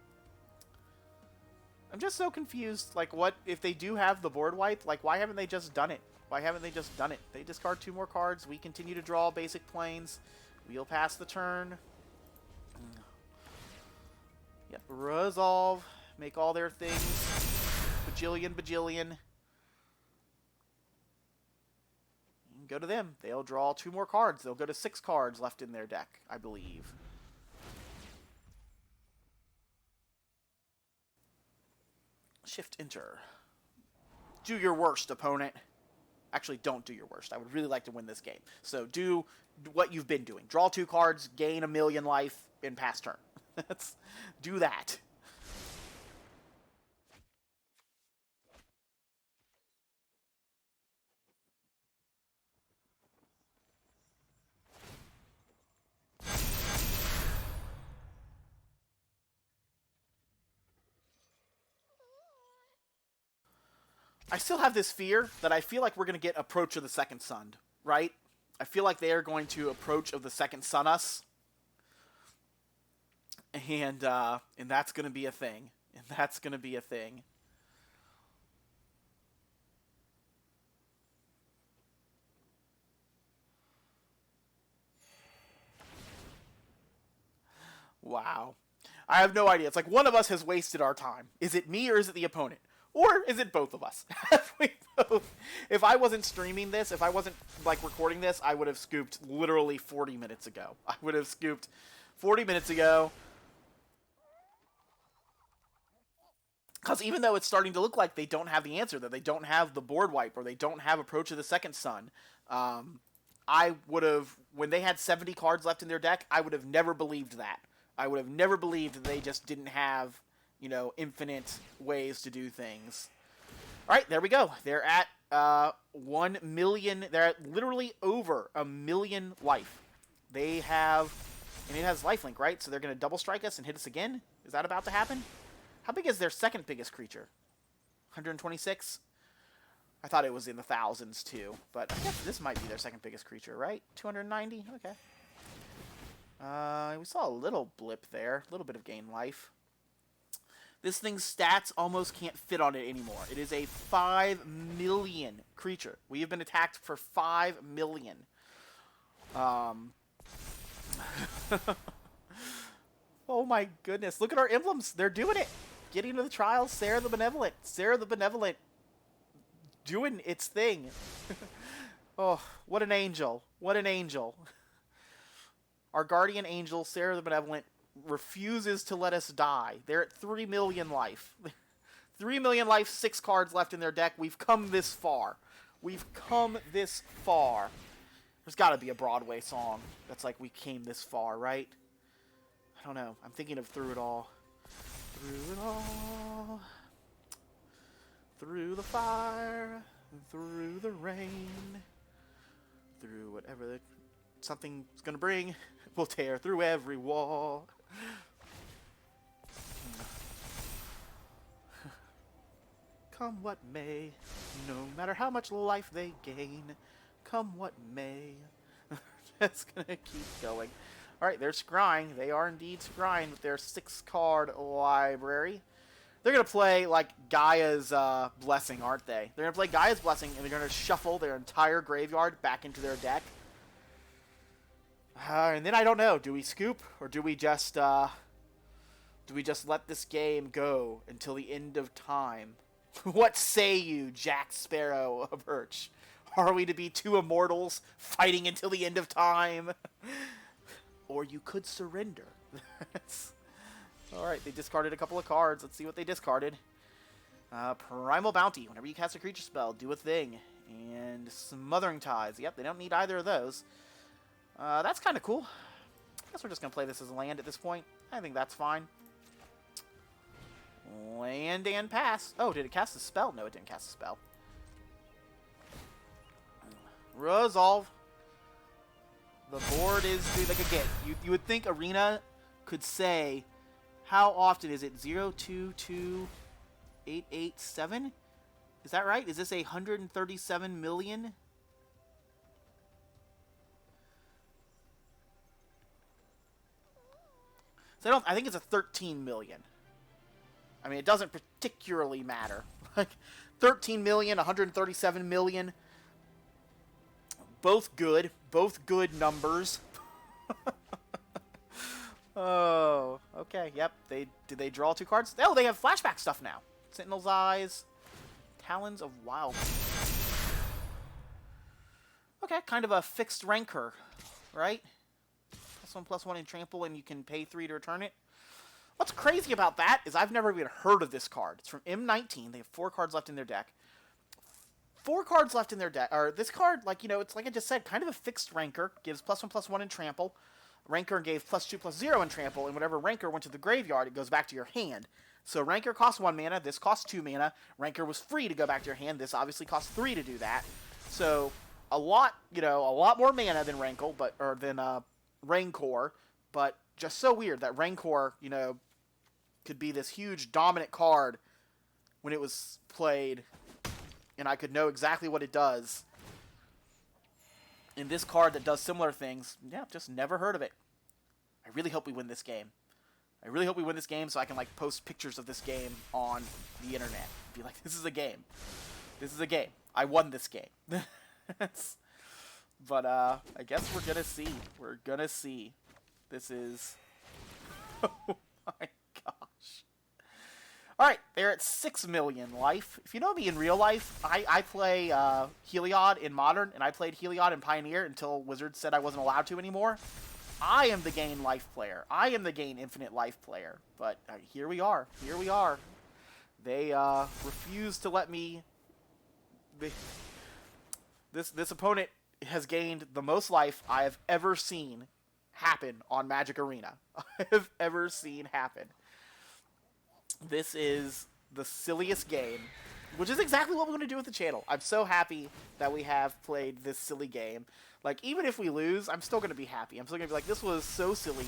I'm just so confused. Like, what if they do have the board wipe? Like, why haven't they just done it? Why haven't they just done it? They discard 2 more cards. We continue to draw basic planes. We'll pass the turn. Yep, resolve. Make all their things. Bajillion. Go to them. They'll draw 2 more cards. They'll go to 6 cards left in their deck, I believe. Shift Enter. Do your worst, opponent. Actually, don't do your worst. I would really like to win this game. So do what you've been doing. Draw 2 cards, gain 1 million life, and pass turn. Do that. I still have this fear that I feel like we're going to get Approach of the Second Sun, right? I feel like they are going to Approach of the Second Sun us. And that's going to be a thing. And that's going to be a thing. Wow. I have no idea. It's like one of us has wasted our time. Is it me or is it the opponent? Or is it both of us? If I wasn't streaming this, if I wasn't like recording this, I would have scooped literally 40 minutes ago. I would have scooped 40 minutes ago. Because even though it's starting to look like they don't have the answer, that they don't have the board wipe, or they don't have Approach of the Second Sun, I would have, when they had 70 cards left in their deck, I would have never believed that. I would have never believed that they just didn't have, you know, infinite ways to do things. All right, there we go. They're at 1 million. They're at literally over 1 million life. They have, and it has lifelink, right? So they're going to double strike us and hit us again? Is that about to happen? How big is their second biggest creature? 126? I thought it was in the thousands too, but I guess this might be their second biggest creature, right? 290? Okay. We saw a little blip there, a little bit of gain life. This thing's stats almost can't fit on it anymore. It is a 5 million creature. We have been attacked for 5 million. Oh my goodness. Look at our emblems. They're doing it. Gideon of the Trials, Sarah the Benevolent. Sarah the Benevolent doing its thing. Oh, what an angel. What an angel. Our guardian angel, Sarah the Benevolent, refuses to let us die. They're at 3 million life. 3 million life, 6 cards left in their deck. We've come this far. We've come this far. There's got to be a Broadway song that's like, we came this far, right? I don't know. I'm thinking of Through It All. Through it all. Through the fire. Through the rain. Through whatever something's going to bring. We'll tear through every wall. Come what may, no matter how much life they gain, come what may. That's gonna keep going. Alright, they're scrying. They are indeed scrying with their 6-card library. They're gonna play, like, Gaia's Blessing, aren't they? They're gonna play Gaia's Blessing, and they're gonna shuffle their entire graveyard back into their deck. And then I don't know. Do we scoop, or do we just let this game go until the end of time? What say you, Jack Sparrow of Urch? Are we to be 2 immortals fighting until the end of time? Or you could surrender. Alright, they discarded a couple of cards. Let's see what they discarded. Primal Bounty. Whenever you cast a creature spell, do a thing. And Smothering Ties. Yep, they don't need either of those. That's kind of cool. I guess we're just going to play this as a land at this point. I think that's fine. Land and pass. Oh, did it cast a spell? No, it didn't cast a spell. Resolve. The board is like again. You would think Arena could say, how often is it? 022887? Is that right? Is this 137 million? So I think it's a 13 million. I mean, it doesn't particularly matter. Like, 13 million, 137 million. Both good numbers. Oh, okay, yep. Did they draw 2 cards? Oh, they have flashback stuff now. Sentinel's Eyes, Talons of Wild. Okay, kind of a fixed rancor, right? +1/+1 in trample, and you can pay 3 to return it. What's crazy about that is I've never even heard of this card. It's from M19. They have 4 cards left in their deck. 4 cards left in their deck. Or this card, like, you know, it's like I just said, kind of a fixed rancor. Gives +1/+1 in trample. Rancor gave +2/+0 in trample, and whatever rancor went to the graveyard, it goes back to your hand. So rancor costs 1 mana. This costs 2 mana. Rancor was free to go back to your hand. This obviously costs 3 to do that. So a lot more mana than Rancor, Rancor, but just so weird that Rancor, you know, could be this huge dominant card when it was played, and I could know exactly what it does. And this card that does similar things, yeah, just never heard of it. I really hope we win this game. I really hope we win this game so I can, like, post pictures of this game on the internet. Be like, this is a game. This is a game. I won this game. But, I guess we're gonna see. We're gonna see. This is... Oh my gosh. Alright, they're at 6 million life. If you know me in real life, I play Heliod in Modern, and I played Heliod in Pioneer until Wizards said I wasn't allowed to anymore. I am the Gain Life player. I am the Gain Infinite Life player. But here we are. Here we are. They refuse to let me... This opponent has gained the most life I have ever seen happen on Magic Arena. I have ever seen happen. This is the silliest game, which is exactly what we're going to do with the channel. I'm so happy that we have played this silly game. Like, even if we lose, I'm still going to be happy. I'm still going to be like, this was so silly.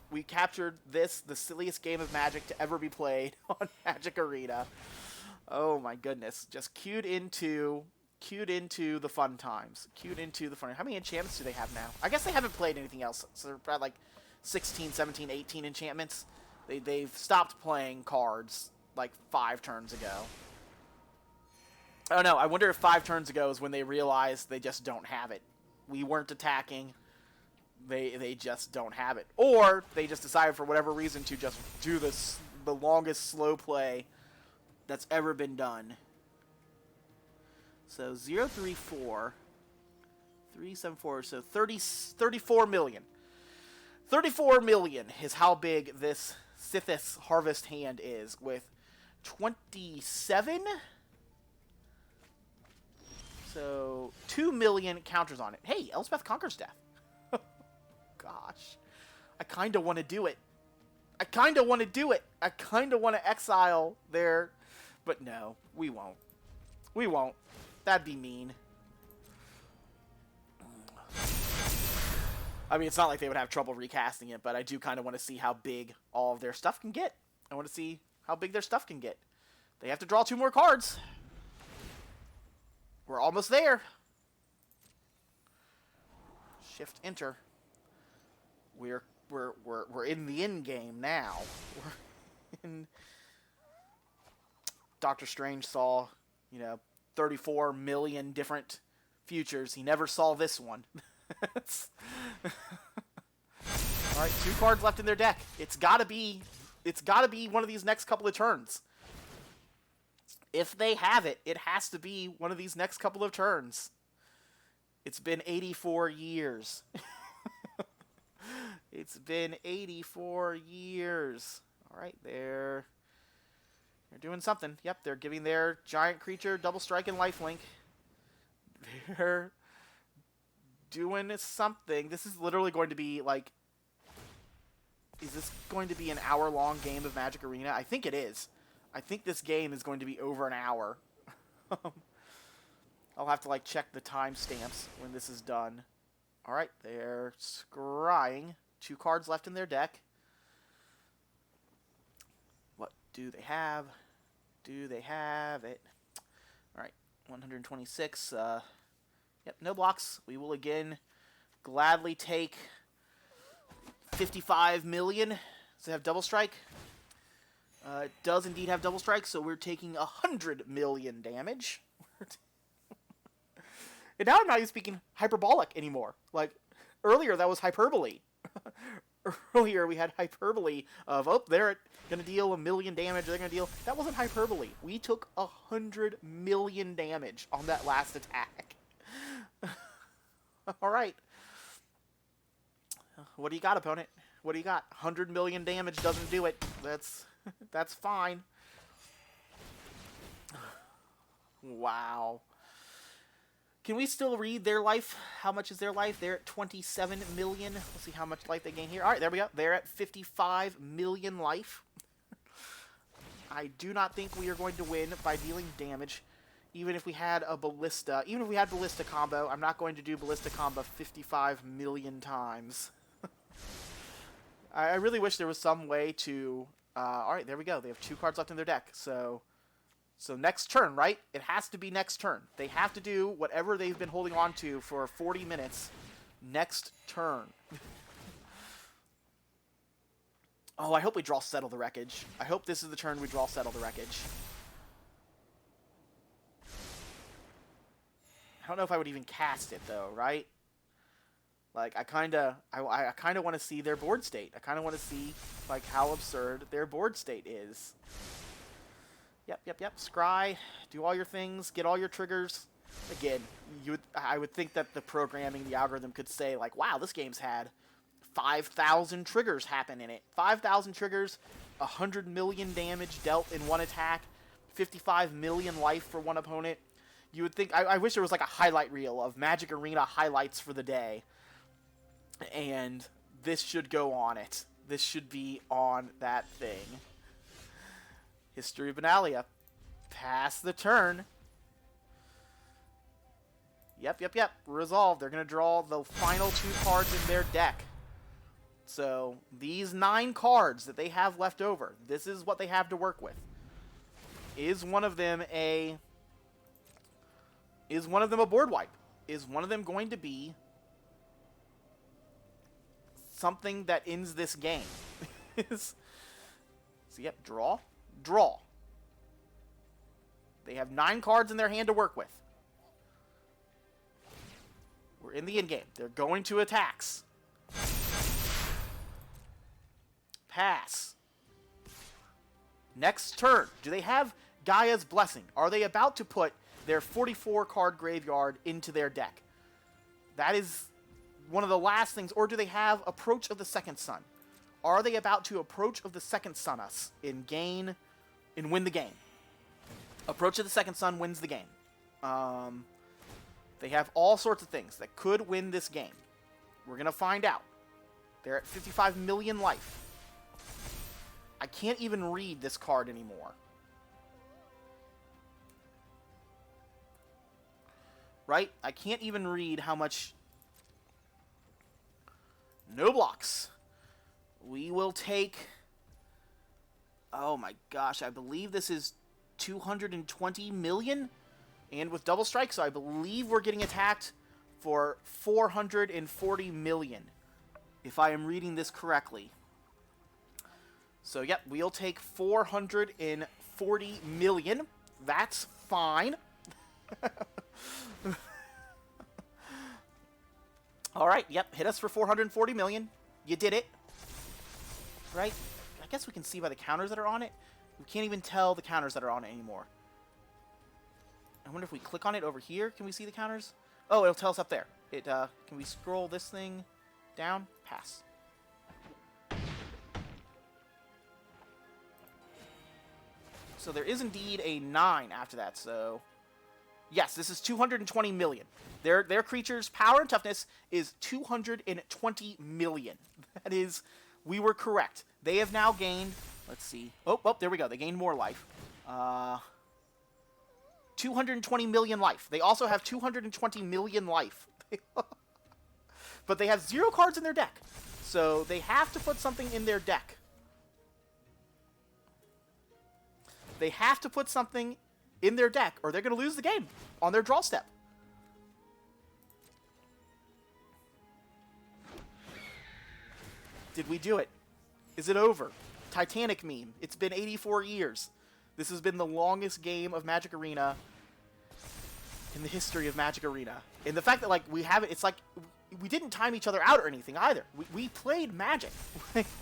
We captured this, the silliest game of Magic to ever be played on Magic Arena. Oh my goodness. Just cued into the fun times. How many enchantments do they have now? I guess they haven't played anything else. So they're probably like 16, 17, 18 enchantments. They've stopped playing cards like 5 turns ago. I don't know. I wonder if 5 turns ago is when they realized they just don't have it. We weren't attacking. They just don't have it. Or they just decided for whatever reason to just do this the longest slow play that's ever been done. So 034, 374, so 34 million. 34 million is how big this Sithis Harvest hand is, with 27? So 2 million counters on it. Hey, Elspeth conquers death. Gosh. I kind of want to do it. I kind of want to exile there. But no, we won't. We won't. That'd be mean. I mean, it's not like they would have trouble recasting it, but I do kind of want to see how big all of their stuff can get. I want to see how big their stuff can get. They have to draw 2 more cards. We're almost there. Shift enter. We're in the end game now. We're in. Doctor Strange saw, 34 million different futures. He never saw this one. Alright, 2 cards left in their deck. It's gotta be one of these next couple of turns. If they have it, it has to be one of these next couple of turns. It's been 84 years. It's been 84 years. Alright, they're doing something. Yep, they're giving their giant creature double strike and lifelink. They're doing something. This is literally going to be like... Is this going to be an hour-long game of Magic Arena? I think it is. I think this game is going to be over an hour. I'll have to check the timestamps when this is done. Alright, they're scrying. 2 cards left in their deck. What do they have? Do they have it? Alright, 126. Yep, no blocks. We will again gladly take 55 million. Does it have double strike? It does indeed have double strike, so we're taking 100 million damage. And now I'm not even speaking hyperbolic anymore. Earlier that was hyperbole. Earlier we had hyperbole of, they're going to deal 1 million damage, they're going to deal... That wasn't hyperbole. We took 100 million damage on that last attack. Alright. What do you got, opponent? What do you got? 100 million damage doesn't do it. That's fine. Wow. Can we still read their life? How much is their life? They're at 27 million. Let's see how much life they gain here. Alright, there we go. They're at 55 million life. I do not think we are going to win by dealing damage. Even if we had a ballista. Even if we had ballista combo, I'm not going to do ballista combo 55 million times. I really wish there was some way to... Alright, there we go. They have 2 cards left in their deck. So next turn, right? It has to be next turn. They have to do whatever they've been holding on to for 40 minutes next turn. Oh, I hope we draw Settle the Wreckage. I hope this is the turn we draw Settle the Wreckage. I don't know if I would even cast it, though, right? I kind of want to see their board state. I kind of want to see, how absurd their board state is. Yep. Scry, do all your things, get all your triggers. Again, I would think that the programming, the algorithm could say, wow, this game's had 5,000 triggers happen in it. 5,000 triggers, 100 million damage dealt in one attack, 55 million life for one opponent. You would think... I wish there was a highlight reel of Magic Arena highlights for the day. And this should go on it. This should be on that thing. History of Benalia. Pass the turn. Yep. Resolve. They're going to draw the final 2 cards in their deck. So, these 9 cards that they have left over, this is what they have to work with. Is one of them a board wipe? Is one of them going to be something that ends this game? So, yep, draw. They have 9 cards in their hand to work with. We're in the end game. They're going to attacks. Pass. Next turn, do they have Gaia's Blessing? Are they about to put their 44-card graveyard into their deck? That is one of the last things. Or do they have Approach of the Second Sun? Are they about to Approach of the Second Sun us and win the game? Approach of the Second Sun wins the game. They have all sorts of things that could win this game. We're going to find out. They're at 55 million life. I can't even read this card anymore. Right? I can't even read how much... No blocks. We will take... Oh my gosh, I believe this is 220 million? And with double strike, so I believe we're getting attacked for 440 million. If I am reading this correctly. So, yep, we'll take 440 million. That's fine. Alright, yep, hit us for 440 million. You did it. Right? I guess we can see by the counters that are on it. We can't even tell the counters that are on it anymore. I wonder if we click on it over here, can we see the counters? Oh, it'll tell us up there. Can we scroll this thing down? Pass. So there is indeed a 9 after that, so... Yes, this is 220 million. Their creature's power and toughness is 220 million. That is... We were correct. They have now gained... Let's see. Oh, there we go. They gained more life. 220 million life. They also have 220 million life. But they have 0 cards in their deck. So they have to put something in their deck. They have to put something in their deck, or they're going to lose the game on their draw step. Did we do it? Is it over? Titanic meme. It's been 84 years. This has been the longest game of Magic Arena in the history of Magic Arena. And the fact that, like, we have it, it's like, we didn't time each other out or anything either. We played Magic.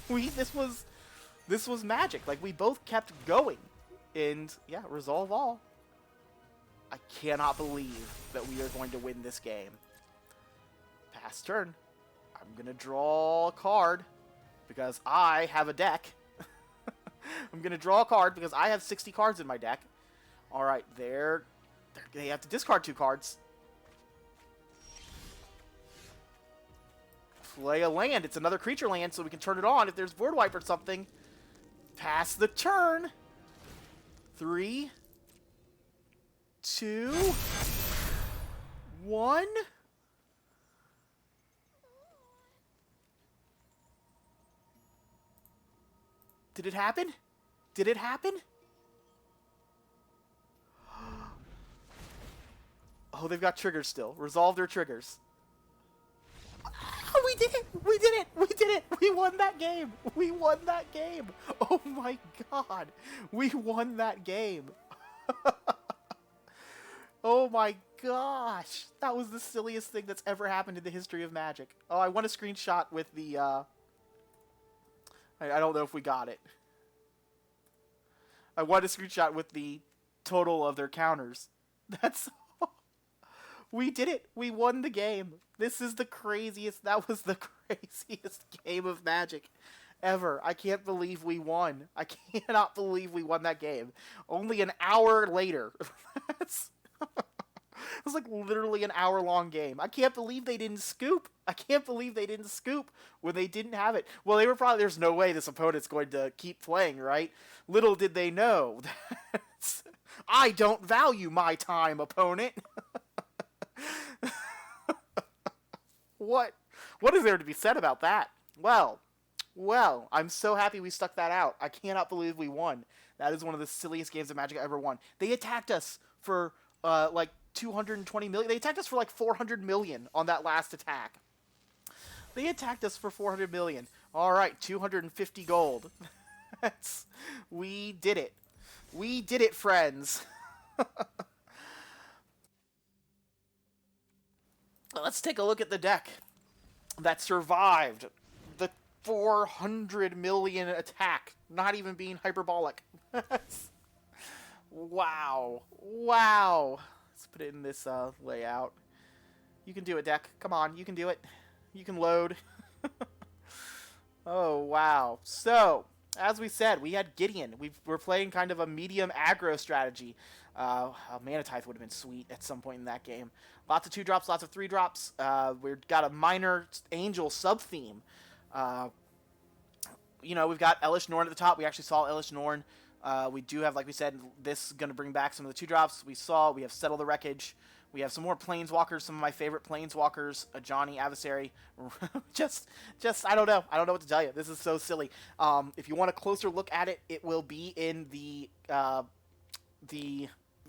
This was Magic. Like, we both kept going. And, yeah, resolve all. I cannot believe that we are going to win this game. Pass turn. I'm going to draw a card because I have a deck. I'm going to draw a card because I have 60 cards in my deck. Alright, they have to discard 2 cards. Play a land. It's another creature land, so we can turn it on if there's board wipe or something. Pass the turn. 3, 2, 1. Did it happen? Did it happen? Oh, they've got triggers still. Resolve their triggers. Oh, we did it! We did it! We did it! We won that game! We won that game! Oh my god! We won that game! Oh my gosh! That was the silliest thing that's ever happened in the history of Magic. Oh, I want a screenshot with the, I don't know if we got it. I want a screenshot with the total of their counters. That's... We did it! We won the game! This is the craziest... That was the craziest game of Magic ever. I can't believe we won. I cannot believe we won that game. Only an hour later. It was like literally an hour-long game. I can't believe they didn't scoop. I can't believe they didn't scoop when they didn't have it. Well, they were probably... There's no way this opponent's going to keep playing, right? Little did they know that... I don't value my time, opponent. What is there to be said about that? Well, I'm so happy we stuck that out. I cannot believe we won. That is one of the silliest games of Magic I ever won. They attacked us for, like, 220 million. They attacked us for, like, 400 million on that last attack. They attacked us for 400 million. All right, 250 gold. We did it. We did it, friends. Let's take a look at the deck that survived the 400 million attack, not even being hyperbolic. Wow. Wow. Let's put it in this layout. You can do it, deck. Come on, you can do it. You can load. Oh, wow. So, as we said, we had Gideon. We're playing kind of a medium aggro strategy. Mana Tithe would have been sweet at some point in that game. Lots of 2-drops, lots of 3-drops. We've got a minor Angel sub-theme. We've got Elish Norn at the top. We actually saw Elish Norn. We do have, like we said, this is going to bring back some of the 2-drops. We have Settle the Wreckage. We have some more Planeswalkers, some of my favorite Planeswalkers, a Johnny Adversary. just, I don't know. I don't know what to tell you. This is so silly. If you want a closer look at it, it will be in the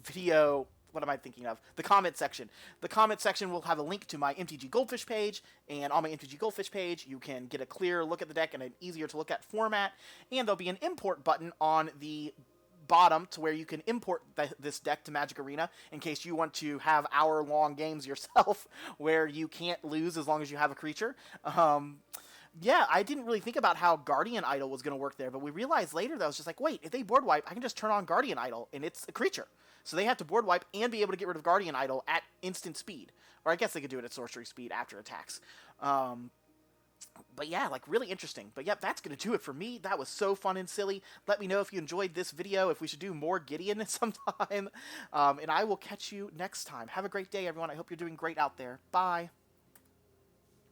video. What am I thinking of? The comment section. The comment section will have a link to my MTG Goldfish page, and on my MTG Goldfish page, you can get a clear look at the deck in an easier to look at format, and there'll be an import button on the bottom to where you can import this deck to Magic Arena in case you want to have hour-long games yourself where you can't lose as long as you have a creature. Yeah, I didn't really think about how Guardian Idol was going to work there, but we realized later that I was just like, wait, if they board wipe, I can just turn on Guardian Idol, and it's a creature. So they have to board wipe and be able to get rid of Guardian Idol at instant speed. Or I guess they could do it at sorcery speed after attacks. But yeah, like, really interesting. But yeah, that's going to do it for me. That was so fun and silly. Let me know if you enjoyed this video, if we should do more Gideon sometime. And I will catch you next time. Have a great day, everyone. I hope you're doing great out there. Bye.